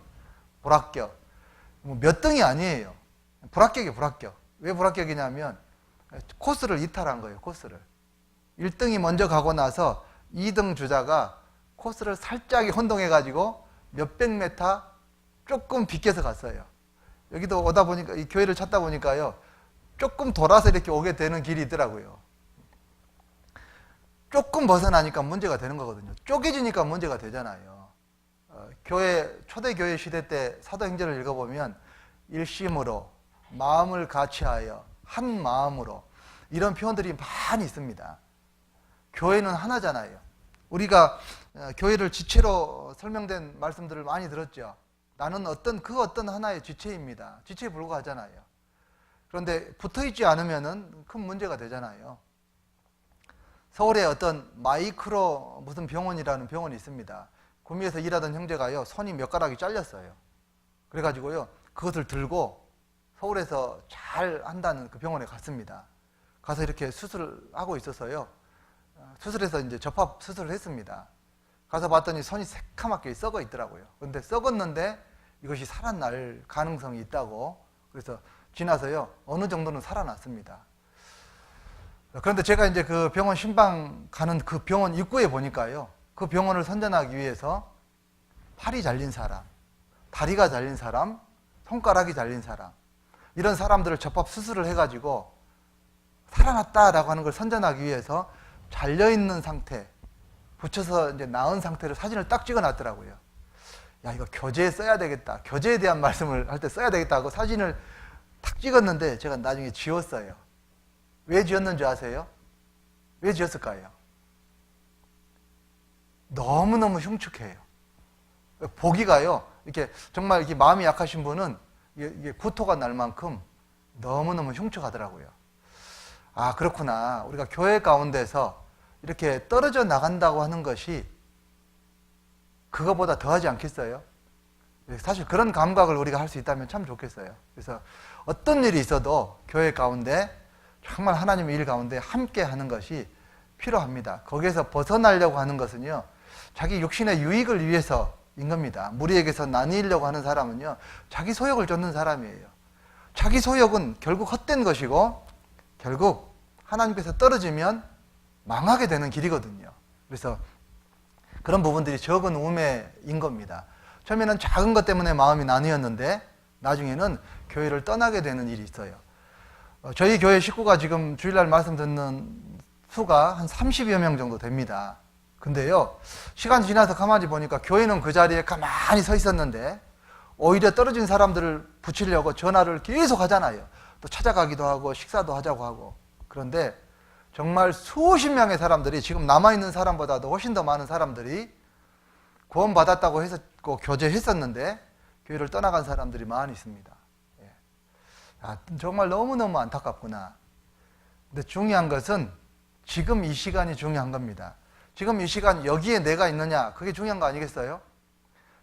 불합격. 몇 등이 아니에요. 불합격이에요, 불합격. 왜 불합격이냐면 코스를 이탈한 거예요, 코스를. 1등이 먼저 가고 나서 2등 주자가 코스를 살짝 혼동해가지고 몇백 메타 조금 비껴서 갔어요. 여기도 오다 보니까, 이 교회를 찾다 보니까요, 조금 돌아서 이렇게 오게 되는 길이 있더라고요. 조금 벗어나니까 문제가 되는 거거든요. 쪼개지니까 문제가 되잖아요. 초대교회 시대 때 사도행전을 읽어보면 일심으로, 마음을 같이하여, 한 마음으로, 이런 표현들이 많이 있습니다. 교회는 하나잖아요. 우리가 교회를 지체로 설명된 말씀들을 많이 들었죠. 나는 어떤 하나의 지체입니다. 지체에 불과하잖아요. 그런데 붙어있지 않으면 큰 문제가 되잖아요. 서울에 어떤 마이크로 무슨 병원이라는 병원이 있습니다. 구미에서 일하던 형제가요, 손이 몇 가락이 잘렸어요. 그래가지고요, 그것을 들고 서울에서 잘 한다는 그 병원에 갔습니다. 가서 이렇게 수술을 하고 있었어요. 수술해서 이제 접합 수술을 했습니다. 가서 봤더니 손이 새카맣게 썩어 있더라고요. 근데 썩었는데 이것이 살아날 가능성이 있다고, 그래서 지나서요, 어느 정도는 살아났습니다. 그런데 제가 이제 그 병원 신방 가는 그 병원 입구에 보니까요, 그 병원을 선전하기 위해서 팔이 잘린 사람, 다리가 잘린 사람, 손가락이 잘린 사람, 이런 사람들을 접합 수술을 해가지고 살아났다라고 하는 걸 선전하기 위해서 잘려있는 상태, 붙여서 이제 나은 상태로 사진을 딱 찍어 놨더라고요. 야, 이거 교재에 써야 되겠다. 교재에 대한 말씀을 할 때 써야 되겠다 하고 사진을 탁 찍었는데 제가 나중에 지웠어요. 왜 지었는지 아세요? 왜 지었을까요? 너무너무 흉측해요. 보기가요, 이렇게 정말 이렇게 마음이 약하신 분은 이게 구토가 날 만큼 너무너무 흉측하더라고요. 아, 그렇구나. 우리가 교회 가운데서 이렇게 떨어져 나간다고 하는 것이 그거보다 더하지 않겠어요? 사실 그런 감각을 우리가 할 수 있다면 참 좋겠어요. 그래서 어떤 일이 있어도 교회 가운데 정말 하나님의 일 가운데 함께 하는 것이 필요합니다. 거기에서 벗어나려고 하는 것은요, 자기 육신의 유익을 위해서인 겁니다. 무리에게서 나뉘려고 하는 사람은요, 자기 소욕을 쫓는 사람이에요. 자기 소욕은 결국 헛된 것이고 결국 하나님께서 떨어지면 망하게 되는 길이거든요. 그래서 그런 부분들이 적은 우매인 겁니다. 처음에는 작은 것 때문에 마음이 나뉘었는데 나중에는 교회를 떠나게 되는 일이 있어요. 저희 교회 식구가 지금 주일날 말씀 듣는 수가 한 30여 명 정도 됩니다. 근데요, 시간 지나서 가만히 보니까 교회는 그 자리에 가만히 서 있었는데 오히려 떨어진 사람들을 붙이려고 전화를 계속 하잖아요. 또 찾아가기도 하고 식사도 하자고 하고. 그런데 정말 수십 명의 사람들이, 지금 남아있는 사람보다도 훨씬 더 많은 사람들이 구원받았다고 해서 교제했었는데 교회를 떠나간 사람들이 많이 있습니다. 아, 정말 너무너무 안타깝구나. 근데 중요한 것은 지금 이 시간이 중요한 겁니다. 지금 이 시간 여기에 내가 있느냐, 그게 중요한 거 아니겠어요?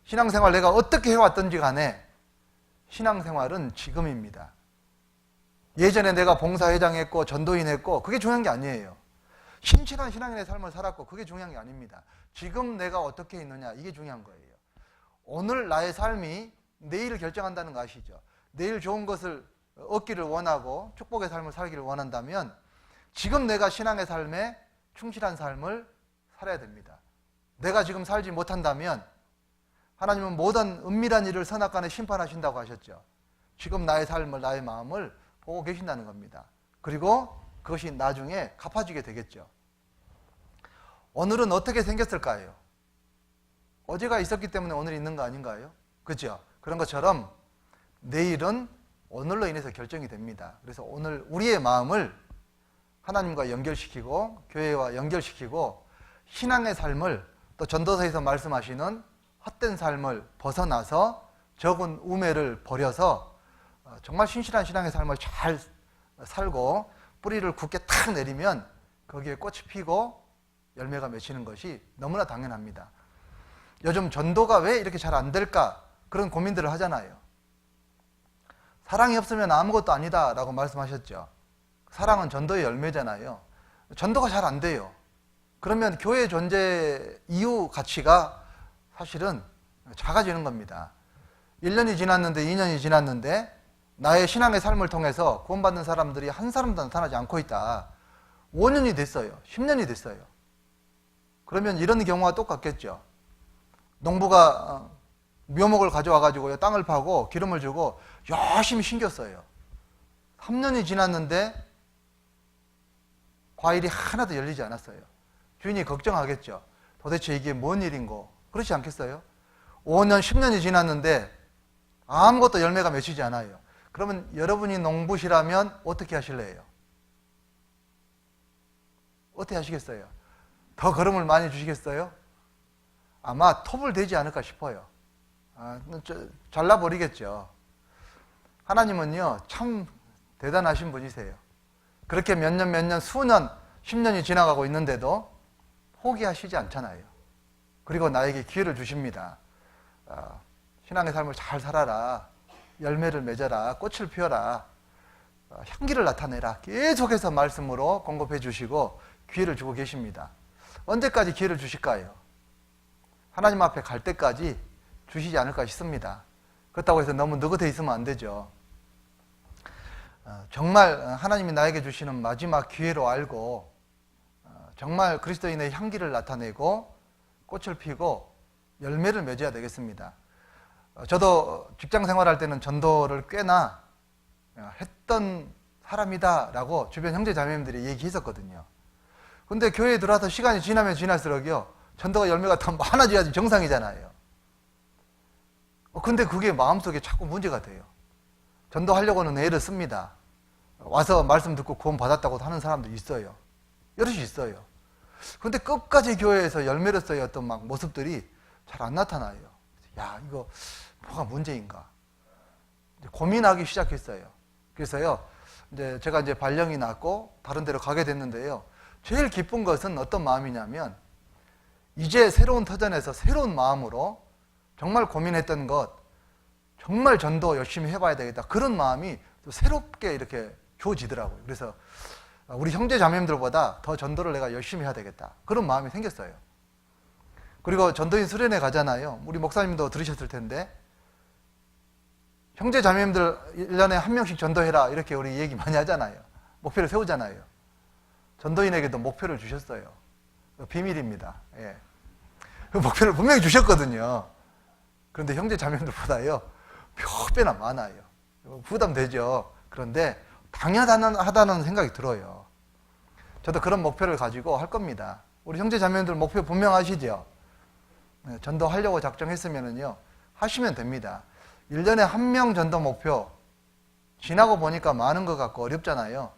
신앙생활 내가 어떻게 해왔든지 간에 신앙생활은 지금입니다. 예전에 내가 봉사회장 했고 전도인 했고 그게 중요한 게 아니에요. 신실한 신앙인의 삶을 살았고 그게 중요한 게 아닙니다. 지금 내가 어떻게 있느냐, 이게 중요한 거예요. 오늘 나의 삶이 내일을 결정한다는 거 아시죠? 내일 좋은 것을 얻기를 원하고 축복의 삶을 살기를 원한다면 지금 내가 신앙의 삶에 충실한 삶을 살아야 됩니다. 내가 지금 살지 못한다면 하나님은 모든 은밀한 일을 선악간에 심판하신다고 하셨죠. 지금 나의 삶을, 나의 마음을 보고 계신다는 겁니다. 그리고 그것이 나중에 갚아지게 되겠죠. 오늘은 어떻게 생겼을까요? 어제가 있었기 때문에 오늘이 있는 거 아닌가요? 그렇죠? 그런 것처럼 내일은 오늘로 인해서 결정이 됩니다. 그래서 오늘 우리의 마음을 하나님과 연결시키고 교회와 연결시키고 신앙의 삶을 또 전도서에서 말씀하시는 헛된 삶을 벗어나서 적은 우매를 버려서 정말 신실한 신앙의 삶을 잘 살고 뿌리를 굳게 탁 내리면 거기에 꽃이 피고 열매가 맺히는 것이 너무나 당연합니다. 요즘 전도가 왜 이렇게 잘 안 될까? 그런 고민들을 하잖아요. 사랑이 없으면 아무것도 아니다 라고 말씀하셨죠. 사랑은 전도의 열매잖아요. 전도가 잘 안 돼요. 그러면 교회 존재 이유 가치가 사실은 작아지는 겁니다. 1년이 지났는데 2년이 지났는데 나의 신앙의 삶을 통해서 구원받는 사람들이 한 사람도 나타나지 않고 있다. 5년이 됐어요. 10년이 됐어요. 그러면 이런 경우와 똑같겠죠. 농부가 묘목을 가져와가지고 땅을 파고 기름을 주고 열심히 심겼어요. 3년이 지났는데 과일이 하나도 열리지 않았어요. 주인이 걱정하겠죠. 도대체 이게 뭔 일인고? 그렇지 않겠어요? 5년, 10년이 지났는데 아무것도 열매가 맺히지 않아요. 그러면 여러분이 농부시라면 어떻게 하실래요? 어떻게 하시겠어요? 더 거름을 많이 주시겠어요? 아마 톱을 대지 않을까 싶어요. 잘라버리겠죠. 하나님은요, 참 대단하신 분이세요. 그렇게 몇 년, 수년, 10년이 지나가고 있는데도 포기하시지 않잖아요. 그리고 나에게 기회를 주십니다. 신앙의 삶을 잘 살아라. 열매를 맺어라. 꽃을 피워라. 향기를 나타내라. 계속해서 말씀으로 공급해 주시고 기회를 주고 계십니다. 언제까지 기회를 주실까요? 하나님 앞에 갈 때까지 주시지 않을까 싶습니다. 그렇다고 해서 너무 느긋해 있으면 안 되죠. 정말 하나님이 나에게 주시는 마지막 기회로 알고 정말 그리스도인의 향기를 나타내고 꽃을 피고 열매를 맺어야 되겠습니다. 저도 직장 생활할 때는 전도를 꽤나 했던 사람이다 라고 주변 형제 자매님들이 얘기했었거든요. 근데 교회에 들어와서 시간이 지나면 지날수록요, 전도가 열매가 더 많아져야지 정상이잖아요. 근데 그게 마음속에 자꾸 문제가 돼요. 전도하려고는 애를 씁니다. 와서 말씀 듣고 구원 받았다고 하는 사람도 있어요. 여럿이 있어요. 근데 끝까지 교회에서 열매로서의 어떤 막 모습들이 잘 안 나타나요. 야, 이거 뭐가 문제인가? 고민하기 시작했어요. 그래서요, 제가 이제 발령이 났고 다른 데로 가게 됐는데요. 제일 기쁜 것은 어떤 마음이냐면, 이제 새로운 터전에서 새로운 마음으로 정말 고민했던 것, 정말 전도 열심히 해봐야 되겠다. 그런 마음이 또 새롭게 이렇게 주어지더라고요. 그래서 우리 형제 자매님들보다 더 전도를 내가 열심히 해야 되겠다. 그런 마음이 생겼어요. 그리고 전도인 수련회 가잖아요. 우리 목사님도 들으셨을 텐데, 형제 자매님들 1년에 한 명씩 전도해라. 이렇게 우리 얘기 많이 하잖아요. 목표를 세우잖아요. 전도인에게도 목표를 주셨어요. 비밀입니다. 예. 그 목표를 분명히 주셨거든요. 그런데 형제 자매들보다요, 몇 배나 많아요. 부담되죠. 그런데 당연하다는 생각이 들어요. 저도 그런 목표를 가지고 할 겁니다. 우리 형제 자매들 목표 분명하시죠? 전도하려고 작정했으면요, 하시면 됩니다. 1년에 한 명 전도 목표, 지나고 보니까 많은 것 같고 어렵잖아요.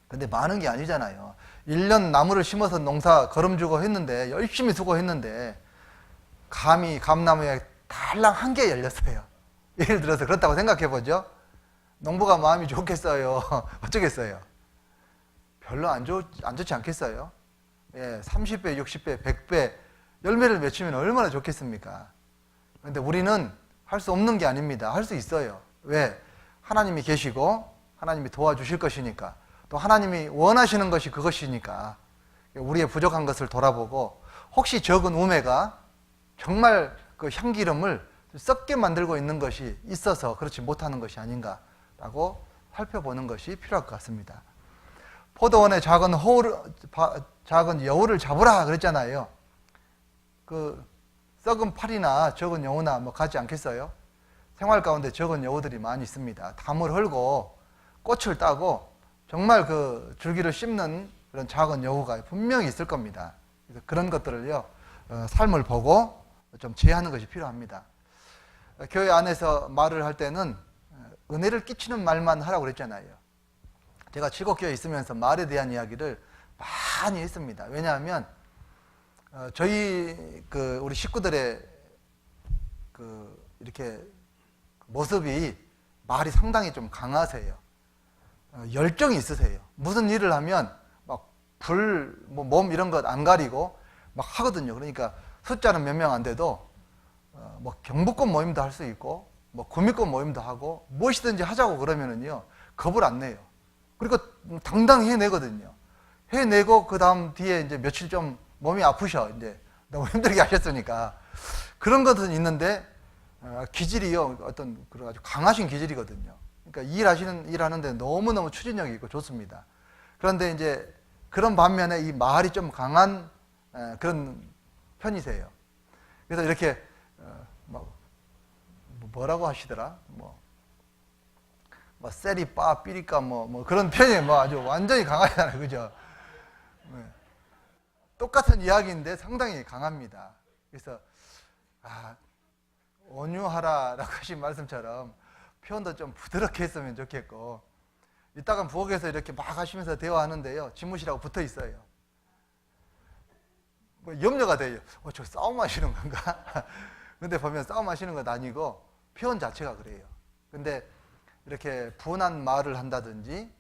근데 많은 게 아니잖아요. 1년 나무를 심어서 농사 거름주고 했는데, 열심히 수고했는데, 감나무에 달랑 한 개 열렸어요. 예를 들어서 그렇다고 생각해보죠. 농부가 마음이 좋겠어요? 어쩌겠어요? 별로 안 좋지 않겠어요? 예, 30배, 60배, 100배 열매를 맺히면 얼마나 좋겠습니까? 그런데 우리는 할 수 없는 게 아닙니다. 할 수 있어요. 왜? 하나님이 계시고 하나님이 도와주실 것이니까, 또 하나님이 원하시는 것이 그것이니까, 우리의 부족한 것을 돌아보고 혹시 적은 우매가 정말 그 향기름을 썩게 만들고 있는 것이 있어서 그렇지 못하는 것이 아닌가라고 살펴보는 것이 필요할 것 같습니다. 포도원에 작은 여우를 잡으라 그랬잖아요. 그 썩은 파리나 적은 여우나 뭐 가지 않겠어요? 생활 가운데 적은 여우들이 많이 있습니다. 담을 헐고 꽃을 따고 정말 그 줄기를 씹는 그런 작은 여우가 분명히 있을 겁니다. 그래서 그런 것들을요, 삶을 보고 좀 제하는 것이 필요합니다. 교회 안에서 말을 할 때는 은혜를 끼치는 말만 하라고 그랬잖아요. 제가 칠곡교회에 있으면서 말에 대한 이야기를 많이 했습니다. 왜냐하면 저희 우리 식구들의 이렇게 모습이 말이 상당히 좀 강하세요. 열정이 있으세요. 무슨 일을 하면 막 몸 이런 것 안 가리고 막 하거든요. 그러니까 숫자는 몇 명 안 돼도 뭐 경복권 모임도 할 수 있고 뭐 구미권 모임도 하고 무엇이든지 하자고 그러면은요 겁을 안 내요. 그리고 당당히 해내거든요. 해내고 그 다음 뒤에 이제 며칠 좀 몸이 아프셔. 이제 너무 힘들게 하셨으니까. 그런 것은 있는데, 기질이요. 어떤 그런 아주 강하신 기질이거든요. 그러니까 일하는데 너무너무 추진력이 있고 좋습니다. 그런데 이제 그런 반면에 이 말이 좀 강한 그런 편이세요. 그래서 이렇게, 뭐라고 하시더라? 세리, 빠, 삐리까, 그런 편이 아주 완전히 강하잖아요. 그죠? 네. 똑같은 이야기인데 상당히 강합니다. 그래서, 온유하라라고 하신 말씀처럼 표현도 좀 부드럽게 했으면 좋겠고, 이따가 부엌에서 이렇게 막 하시면서 대화하는데요. 집무실하고 붙어 있어요. 염려가 돼요. 저 싸움하시는 건가? 근데 보면 싸움하시는 건 아니고, 표현 자체가 그래요. 근데 이렇게 분한 말을 한다든지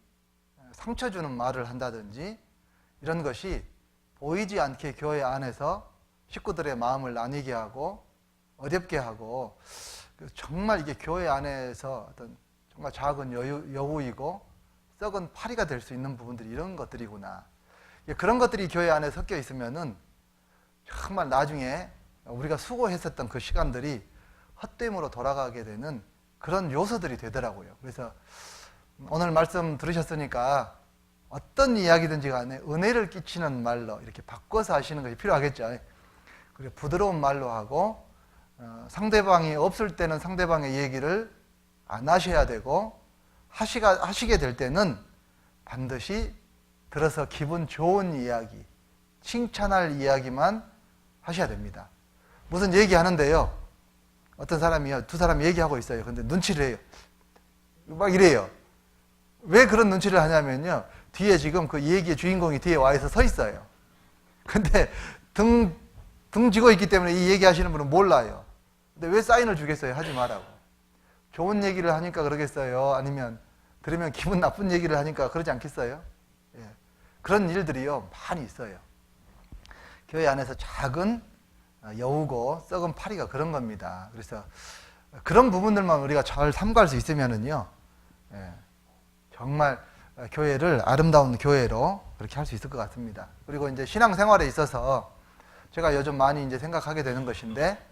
상처 주는 말을 한다든지 이런 것이 보이지 않게 교회 안에서 식구들의 마음을 나뉘게 하고 어렵게 하고 정말 이게 교회 안에서 어떤 정말 작은 여우이고 썩은 파리가 될 수 있는 부분들이 이런 것들이구나. 그런 것들이 교회 안에 섞여 있으면은 정말 나중에 우리가 수고했었던 그 시간들이 헛됨으로 돌아가게 되는 그런 요소들이 되더라고요. 그래서 오늘 말씀 들으셨으니까 어떤 이야기든지 간에 은혜를 끼치는 말로 이렇게 바꿔서 하시는 것이 필요하겠죠. 그리고 부드러운 말로 하고 상대방이 없을 때는 상대방의 얘기를 안 하셔야 되고 하시게 될 때는 반드시 들어서 기분 좋은 이야기, 칭찬할 이야기만 하셔야 됩니다. 무슨 얘기하는데요. 어떤 사람이요, 두 사람이 얘기하고 있어요. 근데 눈치를 해요. 막 이래요. 왜 그런 눈치를 하냐면요. 뒤에 지금 그 얘기의 주인공이 뒤에 와 있어 있어요. 근데 등 쥐고 있기 때문에 이 얘기하시는 분은 몰라요. 근데 왜 사인을 주겠어요? 하지 말라고. 좋은 얘기를 하니까 그러겠어요? 아니면 들으면 기분 나쁜 얘기를 하니까 그러지 않겠어요? 예. 그런 일들이요. 많이 있어요. 교회 안에서 작은 여우고 썩은 파리가 그런 겁니다. 그래서 그런 부분들만 우리가 잘 삼가할 수 있으면은요, 정말 교회를 아름다운 교회로 그렇게 할 수 있을 것 같습니다. 그리고 이제 신앙생활에 있어서 제가 요즘 많이 이제 생각하게 되는 것인데,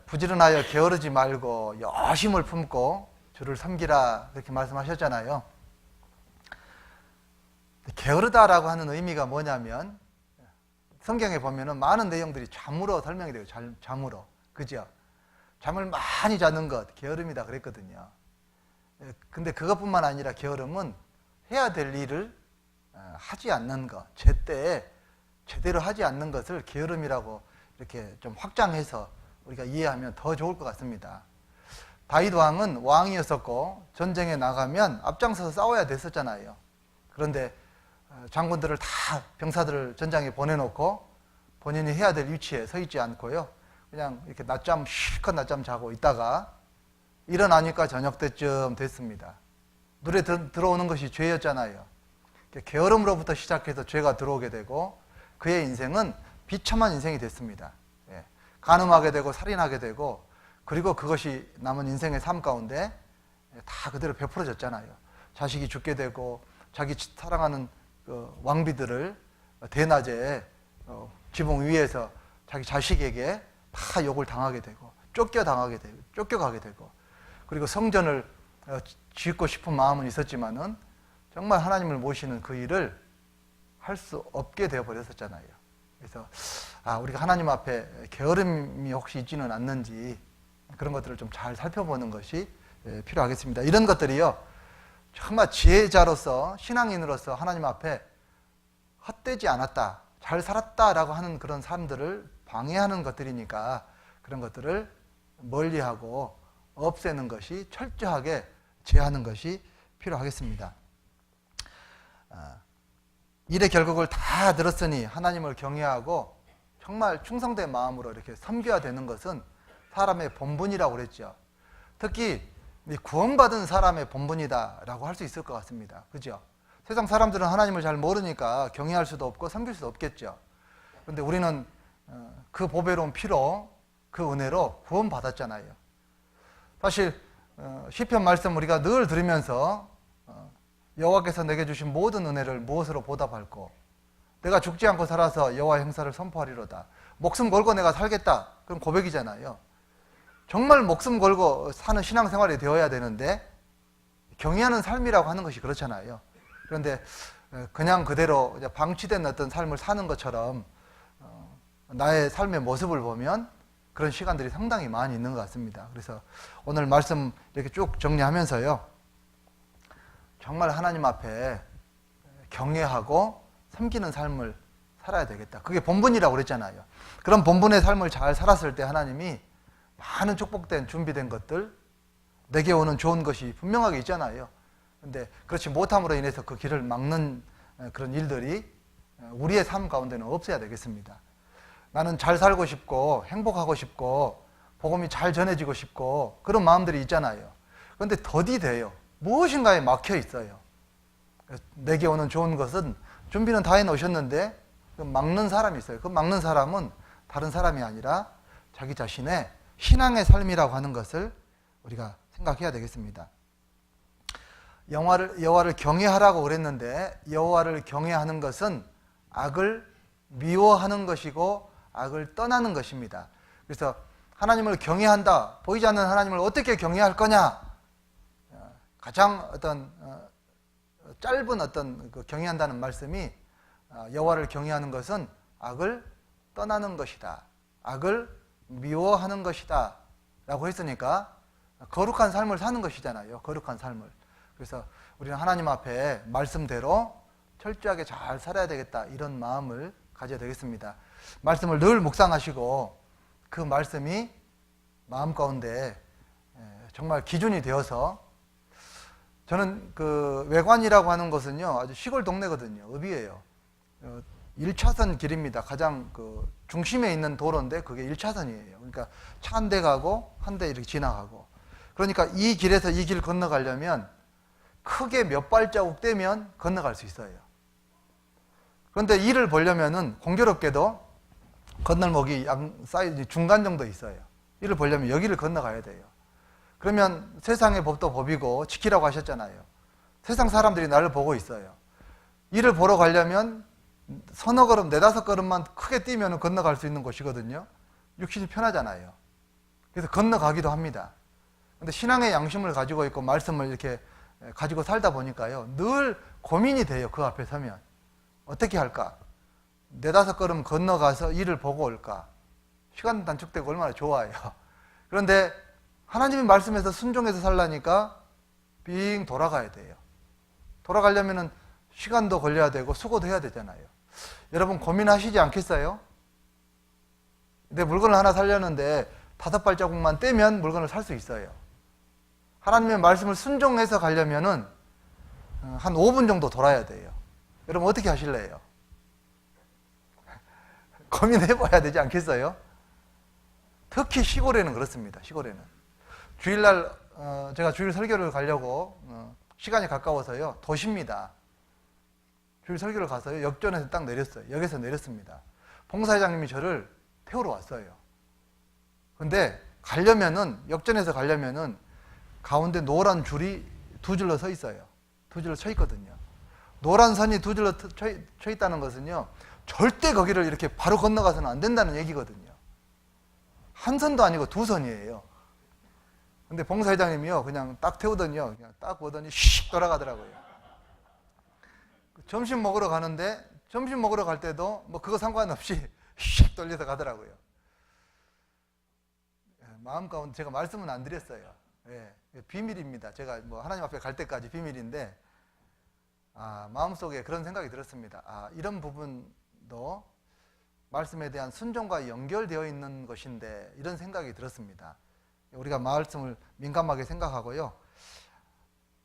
부지런하여 게으르지 말고 여심을 품고 주를 섬기라 그렇게 말씀하셨잖아요. 게으르다라고 하는 의미가 뭐냐면 성경에 보면은 많은 내용들이 잠으로 설명이 돼요. 잠으로. 그죠? 잠을 많이 자는 것, 게으름이다 그랬거든요. 근데 그것뿐만 아니라 게으름은 해야 될 일을 하지 않는 것, 제때에 제대로 하지 않는 것을 게으름이라고 이렇게 좀 확장해서 우리가 이해하면 더 좋을 것 같습니다. 다윗 왕은 왕이었었고 전쟁에 나가면 앞장서서 싸워야 됐었잖아요. 그런데 장군들을 다 병사들을 전장에 보내놓고 본인이 해야 될 위치에 서 있지 않고요. 그냥 이렇게 실컷 낮잠 자고 있다가 일어나니까 저녁 때쯤 됐습니다. 눈에 들어오는 것이 죄였잖아요. 게으름으로부터 시작해서 죄가 들어오게 되고 그의 인생은 비참한 인생이 됐습니다. 간음하게 되고 살인하게 되고 그리고 그것이 남은 인생의 삶 가운데 다 그대로 베풀어졌잖아요. 자식이 죽게 되고 자기 사랑하는 그 왕비들을 대낮에 지붕 위에서 자기 자식에게 다 욕을 당하게 되고 쫓겨가게 되고 그리고 성전을 짓고 싶은 마음은 있었지만은 정말 하나님을 모시는 그 일을 할 수 없게 되어 버렸었잖아요. 그래서 우리가 하나님 앞에 게으름이 혹시 있지는 않는지 그런 것들을 좀 잘 살펴보는 것이 필요하겠습니다. 이런 것들이요 정말 지혜자로서 신앙인으로서 하나님 앞에 헛되지 않았다, 잘 살았다라고 하는 그런 삶들을 방해하는 것들이니까 그런 것들을 멀리하고 없애는 것이, 철저하게 제하는 것이 필요하겠습니다. 일의 결국을 다 들었으니 하나님을 경외하고 정말 충성된 마음으로 이렇게 섬겨야 되는 것은 사람의 본분이라고 그랬죠. 특히 구원받은 사람의 본분이다라고 할 수 있을 것 같습니다. 그죠? 세상 사람들은 하나님을 잘 모르니까 경외할 수도 없고 섬길 수도 없겠죠. 그런데 우리는 그 보배로운 피로, 그 은혜로 구원받았잖아요. 사실 시편 말씀 우리가 늘 들으면서 여호와께서 내게 주신 모든 은혜를 무엇으로 보답할꼬? 내가 죽지 않고 살아서 여호와의 행사를 선포하리로다. 목숨 걸고 내가 살겠다. 그럼 고백이잖아요. 정말 목숨 걸고 사는 신앙생활이 되어야 되는데 경외하는 삶이라고 하는 것이 그렇잖아요. 그런데 그냥 그대로 방치된 어떤 삶을 사는 것처럼 나의 삶의 모습을 보면 그런 시간들이 상당히 많이 있는 것 같습니다. 그래서 오늘 말씀 이렇게 쭉 정리하면서요, 정말 하나님 앞에 경외하고 섬기는 삶을 살아야 되겠다. 그게 본분이라고 그랬잖아요. 그런 본분의 삶을 잘 살았을 때 하나님이 많은 축복된, 준비된 것들, 내게 오는 좋은 것이 분명하게 있잖아요. 근데 그렇지 못함으로 인해서 그 길을 막는 그런 일들이 우리의 삶 가운데는 없어야 되겠습니다. 나는 잘 살고 싶고 행복하고 싶고 복음이 잘 전해지고 싶고 그런 마음들이 있잖아요. 그런데 더디 돼요. 무엇인가에 막혀 있어요. 내게 오는 좋은 것은 준비는 다 해놓으셨는데 막는 사람이 있어요. 그 막는 사람은 다른 사람이 아니라 자기 자신의 신앙의 삶이라고 하는 것을 우리가 생각해야 되겠습니다. 여호와를 경외하라고 그랬는데 여호와를 경외하는 것은 악을 미워하는 것이고 악을 떠나는 것입니다. 그래서 하나님을 경외한다. 보이지 않는 하나님을 어떻게 경외할 거냐? 가장 어떤 짧은 어떤 그 경외한다는 말씀이 여호와를 경외하는 것은 악을 떠나는 것이다. 악을 미워하는 것이다. 라고 했으니까 거룩한 삶을 사는 것이잖아요. 거룩한 삶을. 그래서 우리는 하나님 앞에 말씀대로 철저하게 잘 살아야 되겠다. 이런 마음을 가져야 되겠습니다. 말씀을 늘 묵상하시고 그 말씀이 마음 가운데 정말 기준이 되어서, 저는 그 외관이라고 하는 것은요 아주 시골 동네거든요. 읍이에요. 1차선 길입니다. 가장 그 중심에 있는 도로인데 그게 1차선이에요. 그러니까 차 한 대 가고 한 대 이렇게 지나가고, 그러니까 이 길에서 이 길 건너가려면 크게 몇 발자국 떼면 건너갈 수 있어요. 그런데 이를 보려면은 공교롭게도 건널목이 양 사이즈 중간 정도 있어요. 이를 보려면 여기를 건너가야 돼요. 그러면 세상의 법도 법이고 지키라고 하셨잖아요. 세상 사람들이 나를 보고 있어요. 이를 보러 가려면 서너 걸음, 네다섯 걸음만 크게 뛰면 건너갈 수 있는 곳이거든요. 육신이 편하잖아요. 그래서 건너가기도 합니다. 그런데 신앙의 양심을 가지고 있고 말씀을 이렇게 가지고 살다 보니까요, 늘 고민이 돼요. 그 앞에 서면 어떻게 할까? 네다섯 걸음 건너가서 일을 보고 올까? 시간 단축되고 얼마나 좋아요. 그런데 하나님의 말씀에서 순종해서 살라니까 빙 돌아가야 돼요. 돌아가려면 시간도 걸려야 되고 수고도 해야 되잖아요. 여러분 고민하시지 않겠어요? 내 물건을 하나 사려는데 5발자국만 떼면 물건을 살 수 있어요. 하나님의 말씀을 순종해서 가려면은 한 5분 정도 돌아야 돼요. 여러분 어떻게 하실래요? 고민해봐야 되지 않겠어요? 특히 시골에는 그렇습니다. 시골에는 주일날 제가 주일 설교를 가려고 시간이 가까워서요 도시입니다. 주일 설교를 가서요 역전에서 딱 내렸어요. 역에서 내렸습니다. 봉사회장님이 저를 태우러 왔어요. 근데 가려면은 역전에서 가려면은 가운데 노란 줄이 두 줄로 서 있어요. 두 줄로 서 있거든요. 노란 선이 두 줄로 서 있다는 것은요 절대 거기를 이렇게 바로 건너가서는 안 된다는 얘기거든요. 한 선도 아니고 두 선이에요. 근데 봉사회장님이요 그냥 딱 태우더니요 그냥 딱 보더니 씩 돌아가더라고요. 점심 먹으러 가는데 점심 먹으러 갈 때도 뭐 그거 상관없이 씩 돌려서 가더라고요. 마음 가운데 제가 말씀은 안 드렸어요. 예, 비밀입니다. 제가 뭐 하나님 앞에 갈 때까지 비밀인데 마음속에 그런 생각이 들었습니다. 이런 부분도 말씀에 대한 순종과 연결되어 있는 것인데 이런 생각이 들었습니다. 우리가 말씀을 민감하게 생각하고요.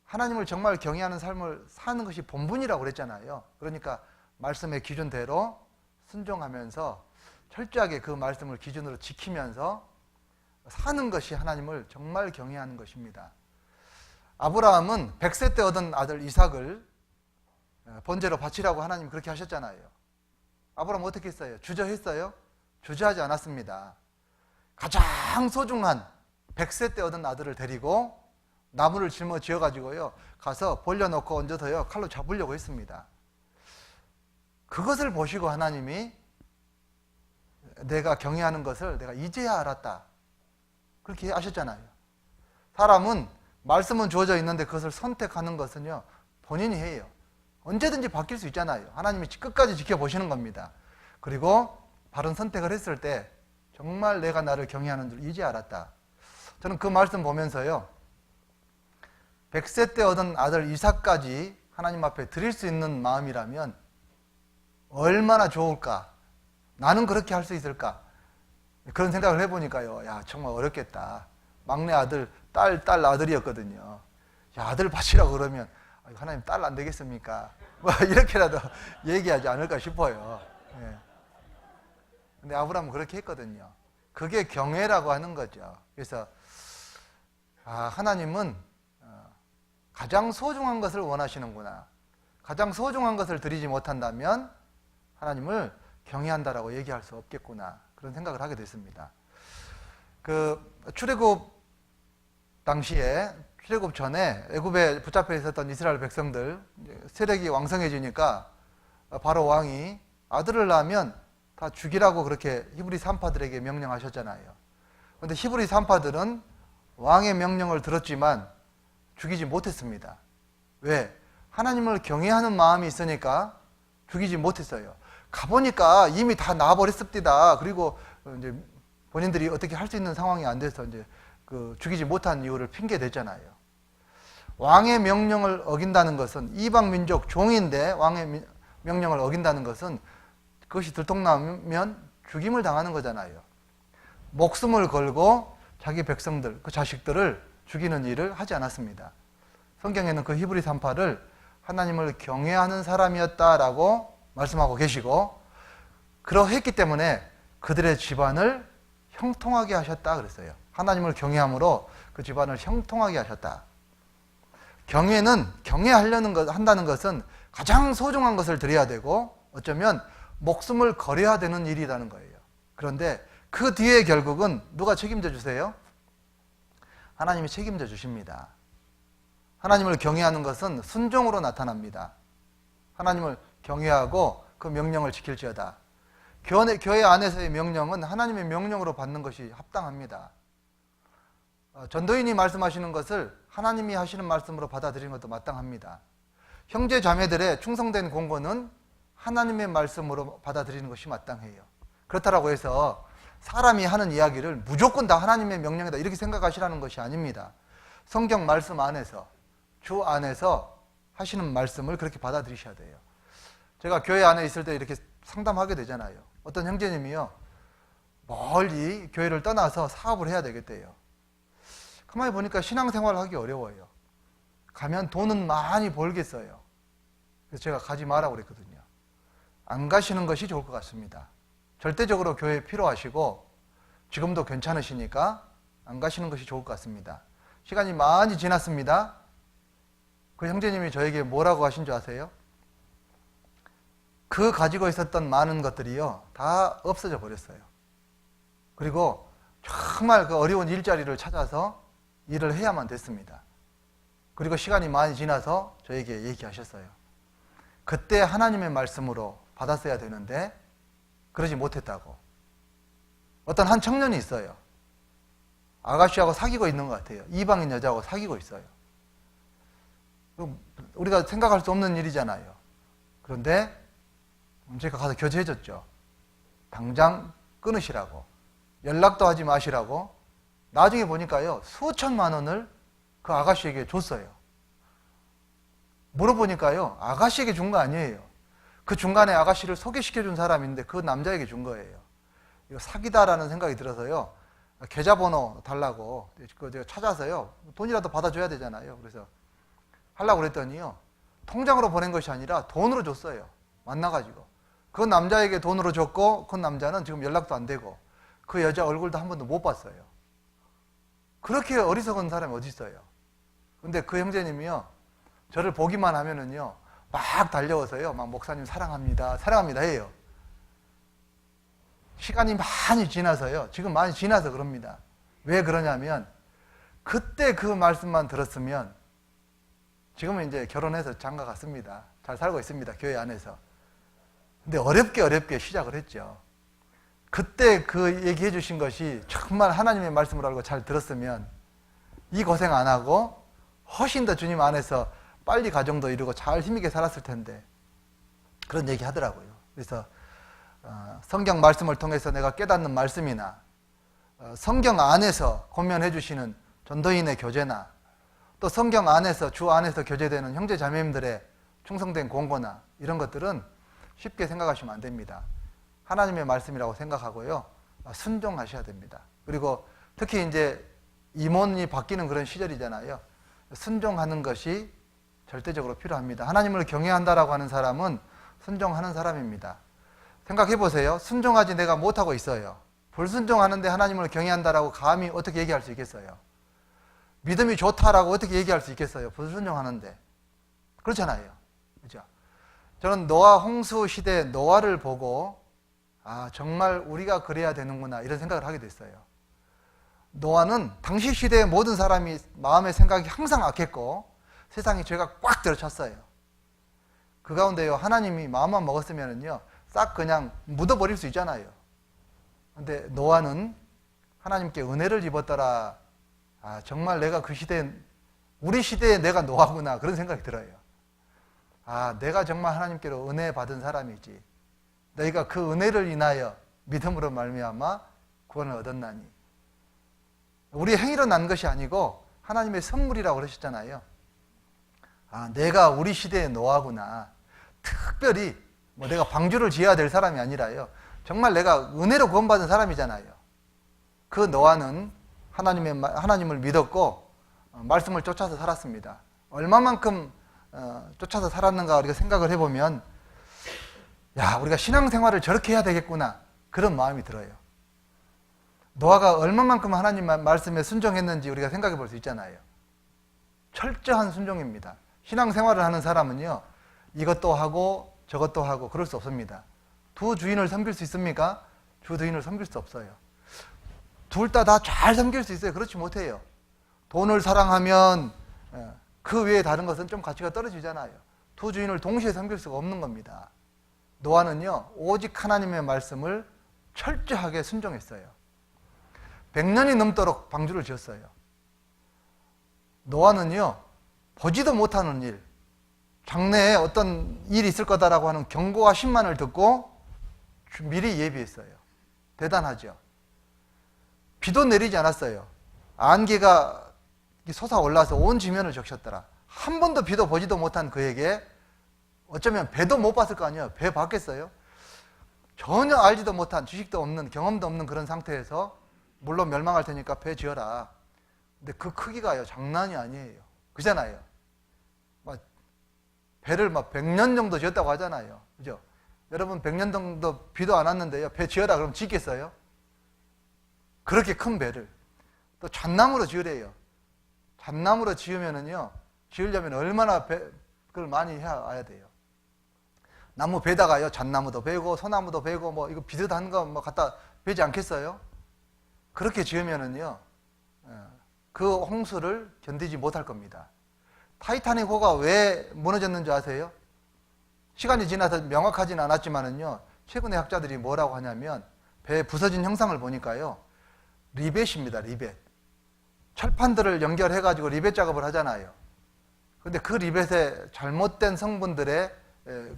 하나님을 정말 경외하는 삶을 사는 것이 본분이라고 그랬잖아요. 그러니까 말씀의 기준대로 순종하면서 철저하게 그 말씀을 기준으로 지키면서 사는 것이 하나님을 정말 경외하는 것입니다. 아브라함은 100세 때 얻은 아들 이삭을 번제로 바치라고 하나님 그렇게 하셨잖아요. 아브라함 어떻게 했어요? 주저했어요? 주저하지 않았습니다. 가장 소중한 100세 때 얻은 아들을 데리고 나무를 짊어지어 가지고요 가서 벌려놓고 얹어서요 칼로 잡으려고 했습니다. 그것을 보시고 하나님이 내가 경외하는 것을 내가 이제야 알았다 그렇게 하셨잖아요. 사람은 말씀은 주어져 있는데 그것을 선택하는 것은요 본인이 해요. 언제든지 바뀔 수 있잖아요. 하나님이 끝까지 지켜보시는 겁니다. 그리고 바른 선택을 했을 때 정말 내가 나를 경외하는 줄 이제 알았다. 저는 그 말씀 보면서요 100세 때 얻은 아들 이삭까지 하나님 앞에 드릴 수 있는 마음이라면 얼마나 좋을까. 나는 그렇게 할 수 있을까. 그런 생각을 해보니까요 야 정말 어렵겠다. 막내 아들 딸 아들이었거든요. 야 아들 바치라고 그러면 하나님 딸 안 되겠습니까? 뭐 이렇게라도 얘기하지 않을까 싶어요. 예. 근데 아브라함은 그렇게 했거든요. 그게 경외라고 하는 거죠. 그래서 하나님은 가장 소중한 것을 원하시는구나. 가장 소중한 것을 드리지 못한다면 하나님을 경외한다라고 얘기할 수 없겠구나. 그런 생각을 하게 됐습니다. 출애굽 당시에 출애굽 전에 애굽에 붙잡혀 있었던 이스라엘 백성들 세력이 왕성해지니까 바로 왕이 아들을 낳으면 다 죽이라고 그렇게 히브리 산파들에게 명령하셨잖아요. 그런데 히브리 산파들은 왕의 명령을 들었지만 죽이지 못했습니다. 왜? 하나님을 경외하는 마음이 있으니까 죽이지 못했어요. 가보니까 이미 다 나와버렸습니다. 그리고 이제 본인들이 어떻게 할 수 있는 상황이 안 돼서 이제 죽이지 못한 이유를 핑계 댔잖아요. 왕의 명령을 어긴다는 것은 이방 민족 종인데 왕의 명령을 어긴다는 것은 그것이 들통나면 죽임을 당하는 거잖아요. 목숨을 걸고 자기 백성들, 그 자식들을 죽이는 일을 하지 않았습니다. 성경에는 그 히브리 산파를 하나님을 경외하는 사람이었다라고 말씀하고 계시고 그러했기 때문에 그들의 집안을 형통하게 하셨다 그랬어요. 하나님을 경외함으로 그 집안을 형통하게 하셨다. 경외는 한다는 것은 가장 소중한 것을 드려야 되고 어쩌면 목숨을 걸어야 되는 일이라는 거예요. 그런데 그 뒤에 결국은 누가 책임져 주세요? 하나님이 책임져 주십니다. 하나님을 경외하는 것은 순종으로 나타납니다. 하나님을 경외하고 그 명령을 지킬지어다. 교회 안에서의 명령은 하나님의 명령으로 받는 것이 합당합니다. 전도인이 말씀하시는 것을 하나님이 하시는 말씀으로 받아들이는 것도 마땅합니다. 형제 자매들의 충성된 공고는 하나님의 말씀으로 받아들이는 것이 마땅해요. 그렇다고 해서 사람이 하는 이야기를 무조건 다 하나님의 명령이다 이렇게 생각하시라는 것이 아닙니다. 성경 말씀 안에서 주 안에서 하시는 말씀을 그렇게 받아들이셔야 돼요. 제가 교회 안에 있을 때 이렇게 상담하게 되잖아요. 어떤 형제님이요 멀리 교회를 떠나서 사업을 해야 되겠대요. 가만히 보니까 신앙생활을 하기 어려워요. 가면 돈은 많이 벌겠어요. 그래서 제가 가지 마라고 그랬거든요. 안 가시는 것이 좋을 것 같습니다. 절대적으로 교회에 필요하시고 지금도 괜찮으시니까 안 가시는 것이 좋을 것 같습니다. 시간이 많이 지났습니다. 그 형제님이 저에게 뭐라고 하신 줄 아세요? 그 가지고 있었던 많은 것들이요 다 없어져 버렸어요. 그리고 정말 그 어려운 일자리를 찾아서 일을 해야만 됐습니다. 그리고 시간이 많이 지나서 저에게 얘기하셨어요. 그때 하나님의 말씀으로 받았어야 되는데 그러지 못했다고. 어떤 한 청년이 있어요. 아가씨하고 사귀고 있는 것 같아요. 이방인 여자하고 사귀고 있어요. 우리가 생각할 수 없는 일이잖아요. 그런데 제가 가서 교제해줬죠. 당장 끊으시라고. 연락도 하지 마시라고. 나중에 보니까요 수천만 원을 그 아가씨에게 줬어요. 물어보니까요 아가씨에게 준 거 아니에요. 그 중간에 아가씨를 소개시켜준 사람인데 그 남자에게 준 거예요. 이거 사기다라는 생각이 들어서요 계좌번호 달라고 그 제가 찾아서요. 돈이라도 받아줘야 되잖아요. 그래서 하려고 그랬더니요. 통장으로 보낸 것이 아니라 돈으로 줬어요. 만나가지고. 그 남자에게 돈으로 줬고 그 남자는 지금 연락도 안 되고 그 여자 얼굴도 한 번도 못 봤어요. 그렇게 어리석은 사람이 어디 있어요. 근데 그 형제님이요. 저를 보기만 하면은요. 막 달려와서요. 막 목사님 사랑합니다. 사랑합니다 해요. 시간이 많이 지나서요. 지금 많이 지나서 그럽니다. 왜 그러냐면 그때 그 말씀만 들었으면 지금은 이제 결혼해서 장가 갔습니다. 잘 살고 있습니다. 교회 안에서. 근데 어렵게 시작을 했죠. 그때 그 얘기해 주신 것이 정말 하나님의 말씀을 알고 잘 들었으면 이 고생 안 하고 훨씬 더 주님 안에서 빨리 가정도 이루고 잘 힘있게 살았을 텐데 그런 얘기 하더라고요. 그래서 성경 말씀을 통해서 내가 깨닫는 말씀이나 성경 안에서 권면해 주시는 전도인의 교제나 또 성경 안에서 주 안에서 교제되는 형제 자매님들의 충성된 공고나 이런 것들은 쉽게 생각하시면 안 됩니다. 하나님의 말씀이라고 생각하고요. 순종하셔야 됩니다. 그리고 특히 이제 임원이 바뀌는 그런 시절이잖아요. 순종하는 것이 절대적으로 필요합니다. 하나님을 경외한다라고 하는 사람은 순종하는 사람입니다. 생각해 보세요. 순종하지 내가 못하고 있어요. 불순종하는데 하나님을 경외한다라고 감히 어떻게 얘기할 수 있겠어요? 믿음이 좋다라고 어떻게 얘기할 수 있겠어요? 불순종하는데. 그렇잖아요. 그죠? 저는 노아 홍수 시대 노아를 보고 정말 우리가 그래야 되는구나 이런 생각을 하게 됐어요. 노아는 당시 시대의 모든 사람이 마음의 생각이 항상 악했고 세상에 죄가 꽉 들어찼어요. 그 가운데요 하나님이 마음만 먹었으면은요 싹 그냥 묻어버릴 수 있잖아요. 근데 노아는 하나님께 은혜를 입었더라. 정말 내가 그 시대에 우리 시대에 내가 노아구나 그런 생각이 들어요. 내가 정말 하나님께로 은혜 받은 사람이지. 너희가 그 은혜를 인하여 믿음으로 말미암아 구원을 얻었나니. 우리 행위로 난 것이 아니고 하나님의 선물이라고 그러셨잖아요. 내가 우리 시대의 노아구나. 특별히 내가 방주를 지어야 될 사람이 아니라요. 정말 내가 은혜로 구원받은 사람이잖아요. 그 노아는 하나님을 믿었고 말씀을 쫓아서 살았습니다. 얼마만큼 쫓아서 살았는가 우리가 생각을 해보면 우리가 신앙생활을 저렇게 해야 되겠구나 그런 마음이 들어요. 노아가 얼마만큼 하나님 말씀에 순종했는지 우리가 생각해 볼 수 있잖아요. 철저한 순종입니다. 신앙생활을 하는 사람은요 이것도 하고 저것도 하고 그럴 수 없습니다. 두 주인을 섬길 수 있습니까? 두 주인을 섬길 수 없어요. 둘 다 잘 섬길 수 있어요? 그렇지 못해요. 돈을 사랑하면 그 외에 다른 것은 좀 가치가 떨어지잖아요. 두 주인을 동시에 섬길 수가 없는 겁니다. 노아는요 오직 하나님의 말씀을 철저하게 순종했어요. 100년이 넘도록 방주를 지었어요. 노아는요 보지도 못하는 일, 장래에 어떤 일이 있을 거다라고 하는 경고와 신만을 듣고 미리 예비했어요. 대단하죠. 비도 내리지 않았어요. 안개가 솟아올라서 온 지면을 적셨더라. 한 번도 비도 보지도 못한 그에게 어쩌면 배도 못 봤을 거 아니에요. 배 봤겠어요? 전혀 알지도 못한, 지식도 없는, 경험도 없는 그런 상태에서 물론 멸망할 테니까 배 지어라. 근데 그 크기가요 장난이 아니에요. 그잖아요. 배를 100년 정도 지었다고 하잖아요. 그죠? 여러분 100년 정도 비도 안 왔는데요. 배 지어라 그러면 짓겠어요? 그렇게 큰 배를. 또 잣나무로 지으래요. 잣나무로 지으면은요, 지으려면 얼마나 그걸 많이 해야 돼요. 나무 베다가요, 잣나무도 베고, 소나무도 베고, 이거 비슷한 거 갖다 베지 않겠어요? 그렇게 지으면은요, 그 홍수를 견디지 못할 겁니다. 타이타닉 호가 왜 무너졌는지 아세요? 시간이 지나서 명확하지는 않았지만은요, 최근에 학자들이 뭐라고 하냐면, 배 부서진 형상을 보니까요, 리벳입니다, 리벳. 철판들을 연결해가지고 리벳 작업을 하잖아요. 근데 그 리벳에 잘못된 성분들의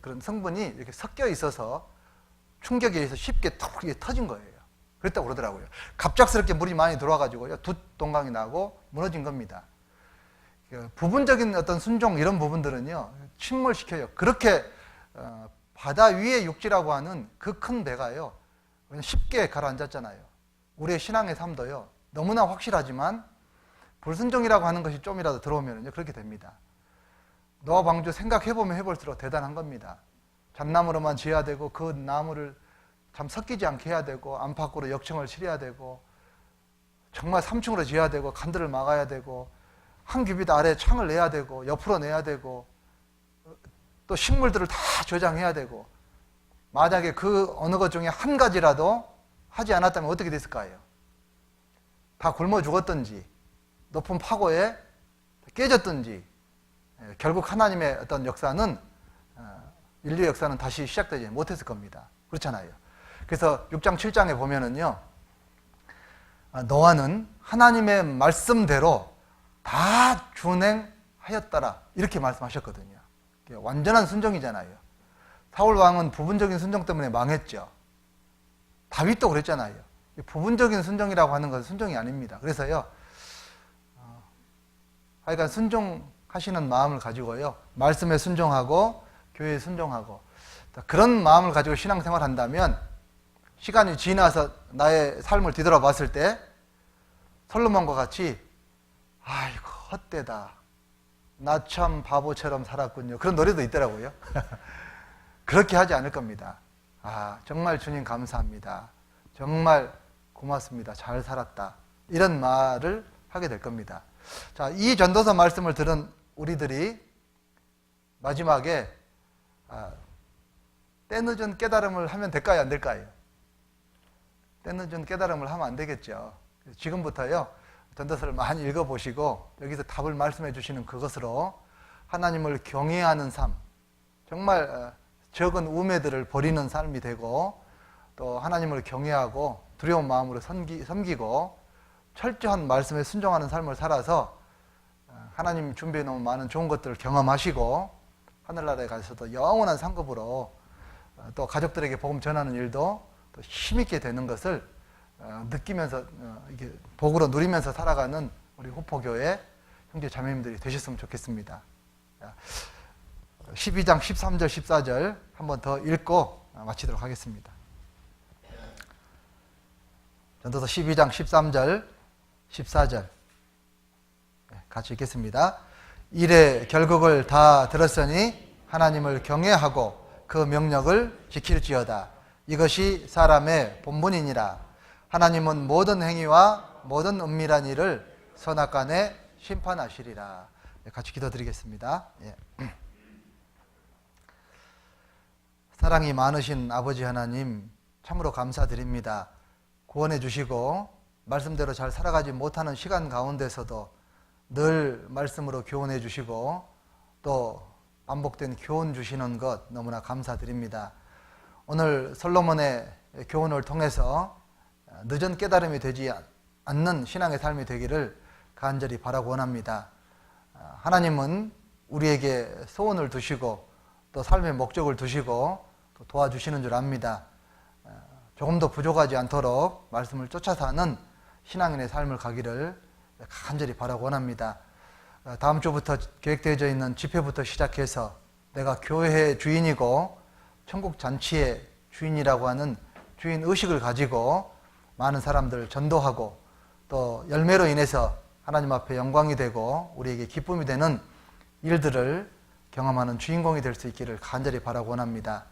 그런 성분이 이렇게 섞여 있어서 충격에 의해서 쉽게 터진 거예요. 그랬다고 그러더라고요. 갑작스럽게 물이 많이 들어와가지고요, 두 동강이 나고 무너진 겁니다. 부분적인 어떤 순종 이런 부분들은요, 침몰시켜요. 그렇게 바다 위의 육지라고 하는 그 큰 배가요, 쉽게 가라앉았잖아요. 우리의 신앙의 삶도요, 너무나 확실하지만 불순종이라고 하는 것이 좀이라도 들어오면 그렇게 됩니다. 노아 방주 생각해보면 해볼수록 대단한 겁니다. 잣나무로만 지어야 되고 그 나무를 참 섞이지 않게 해야 되고 안팎으로 역청을 칠해야 되고 정말 3층으로 지어야 되고 간들을 막아야 되고 한 규빗 아래 창을 내야 되고 옆으로 내야 되고 또 식물들을 다 저장해야 되고 만약에 그 어느 것 중에 한 가지라도 하지 않았다면 어떻게 됐을까요? 다 굶어 죽었든지 높은 파고에 깨졌든지 결국 하나님의 어떤 역사는 인류 역사는 다시 시작되지 못했을 겁니다. 그렇잖아요. 그래서 6장 7장에 보면은요, 노아는 하나님의 말씀대로 다 준행하였더라 이렇게 말씀하셨거든요. 완전한 순종이잖아요. 사울 왕은 부분적인 순종 때문에 망했죠. 다윗도 그랬잖아요. 부분적인 순종이라고 하는 것은 순종이 아닙니다. 그래서요, 하여간 순종하시는 마음을 가지고요, 말씀에 순종하고 교회에 순종하고 그런 마음을 가지고 신앙생활 한다면 시간이 지나서 나의 삶을 뒤돌아봤을 때 솔로몬과 같이 아이고 헛되다, 나 참 바보처럼 살았군요, 그런 노래도 있더라고요. 그렇게 하지 않을 겁니다. 정말 주님 감사합니다, 정말 고맙습니다, 잘 살았다, 이런 말을 하게 될 겁니다. 자, 이 전도서 말씀을 들은 우리들이 마지막에 때늦은 깨달음을 하면 될까요, 안 될까요? 때늦은 깨달음을 하면 안 되겠죠. 지금부터요, 전도서를 많이 읽어보시고 여기서 답을 말씀해 주시는 그것으로 하나님을 경외하는 삶, 정말 적은 우매들을 버리는 삶이 되고 또 하나님을 경외하고 두려운 마음으로 섬기고 철저한 말씀에 순종하는 삶을 살아서 하나님 준비해 놓은 많은 좋은 것들을 경험하시고 하늘나라에 가서도 영원한 상급으로 또 가족들에게 복음 전하는 일도 또 힘있게 되는 것을 느끼면서 이게 복으로 누리면서 살아가는 우리 후포교회 형제 자매님들이 되셨으면 좋겠습니다. 12장 13절 14절 한 번 더 읽고 마치도록 하겠습니다. 전도서 12장 13절 14절 같이 읽겠습니다. 이래 결국을 다 들었으니 하나님을 경외하고 그 명령을 지킬지어다. 이것이 사람의 본분이니라. 하나님은 모든 행위와 모든 은밀한 일을 선악간에 심판하시리라. 같이 기도드리겠습니다. 사랑이 많으신 아버지 하나님, 참으로 감사드립니다. 구원해 주시고 말씀대로 잘 살아가지 못하는 시간 가운데서도 늘 말씀으로 교훈해 주시고 또 반복된 교훈 주시는 것 너무나 감사드립니다. 오늘 솔로몬의 교훈을 통해서 늦은 깨달음이 되지 않는 신앙의 삶이 되기를 간절히 바라고 원합니다. 하나님은 우리에게 소원을 두시고 또 삶의 목적을 두시고 또 도와주시는 줄 압니다. 조금 더 부족하지 않도록 말씀을 쫓아 사는 신앙인의 삶을 가기를 간절히 바라고 원합니다. 다음 주부터 계획되어져 있는 집회부터 시작해서 내가 교회의 주인이고 천국 잔치의 주인이라고 하는 주인의식을 가지고 많은 사람들을 전도하고 또 열매로 인해서 하나님 앞에 영광이 되고 우리에게 기쁨이 되는 일들을 경험하는 주인공이 될 수 있기를 간절히 바라고 원합니다.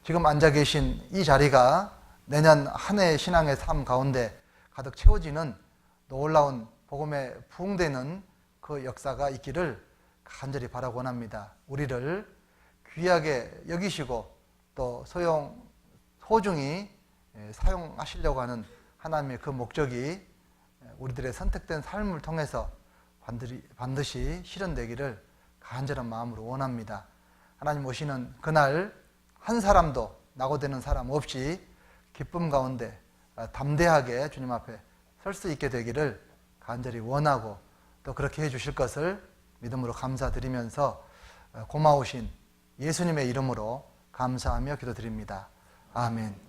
지금 앉아 계신 이 자리가 내년 한 해의 신앙의 삶 가운데 가득 채워지는 놀라운 복음에 부응되는 그 역사가 있기를 간절히 바라고 원합니다. 우리를 귀하게 여기시고 또 소중히 사용하시려고 하는 하나님의 그 목적이 우리들의 선택된 삶을 통해서 반드시 실현되기를 간절한 마음으로 원합니다. 하나님 오시는 그날 한 사람도 낙오되는 사람 없이 기쁨 가운데 담대하게 주님 앞에 설 수 있게 되기를 간절히 원하고 또 그렇게 해주실 것을 믿음으로 감사드리면서 고마우신 예수님의 이름으로 감사하며 기도드립니다. 아멘.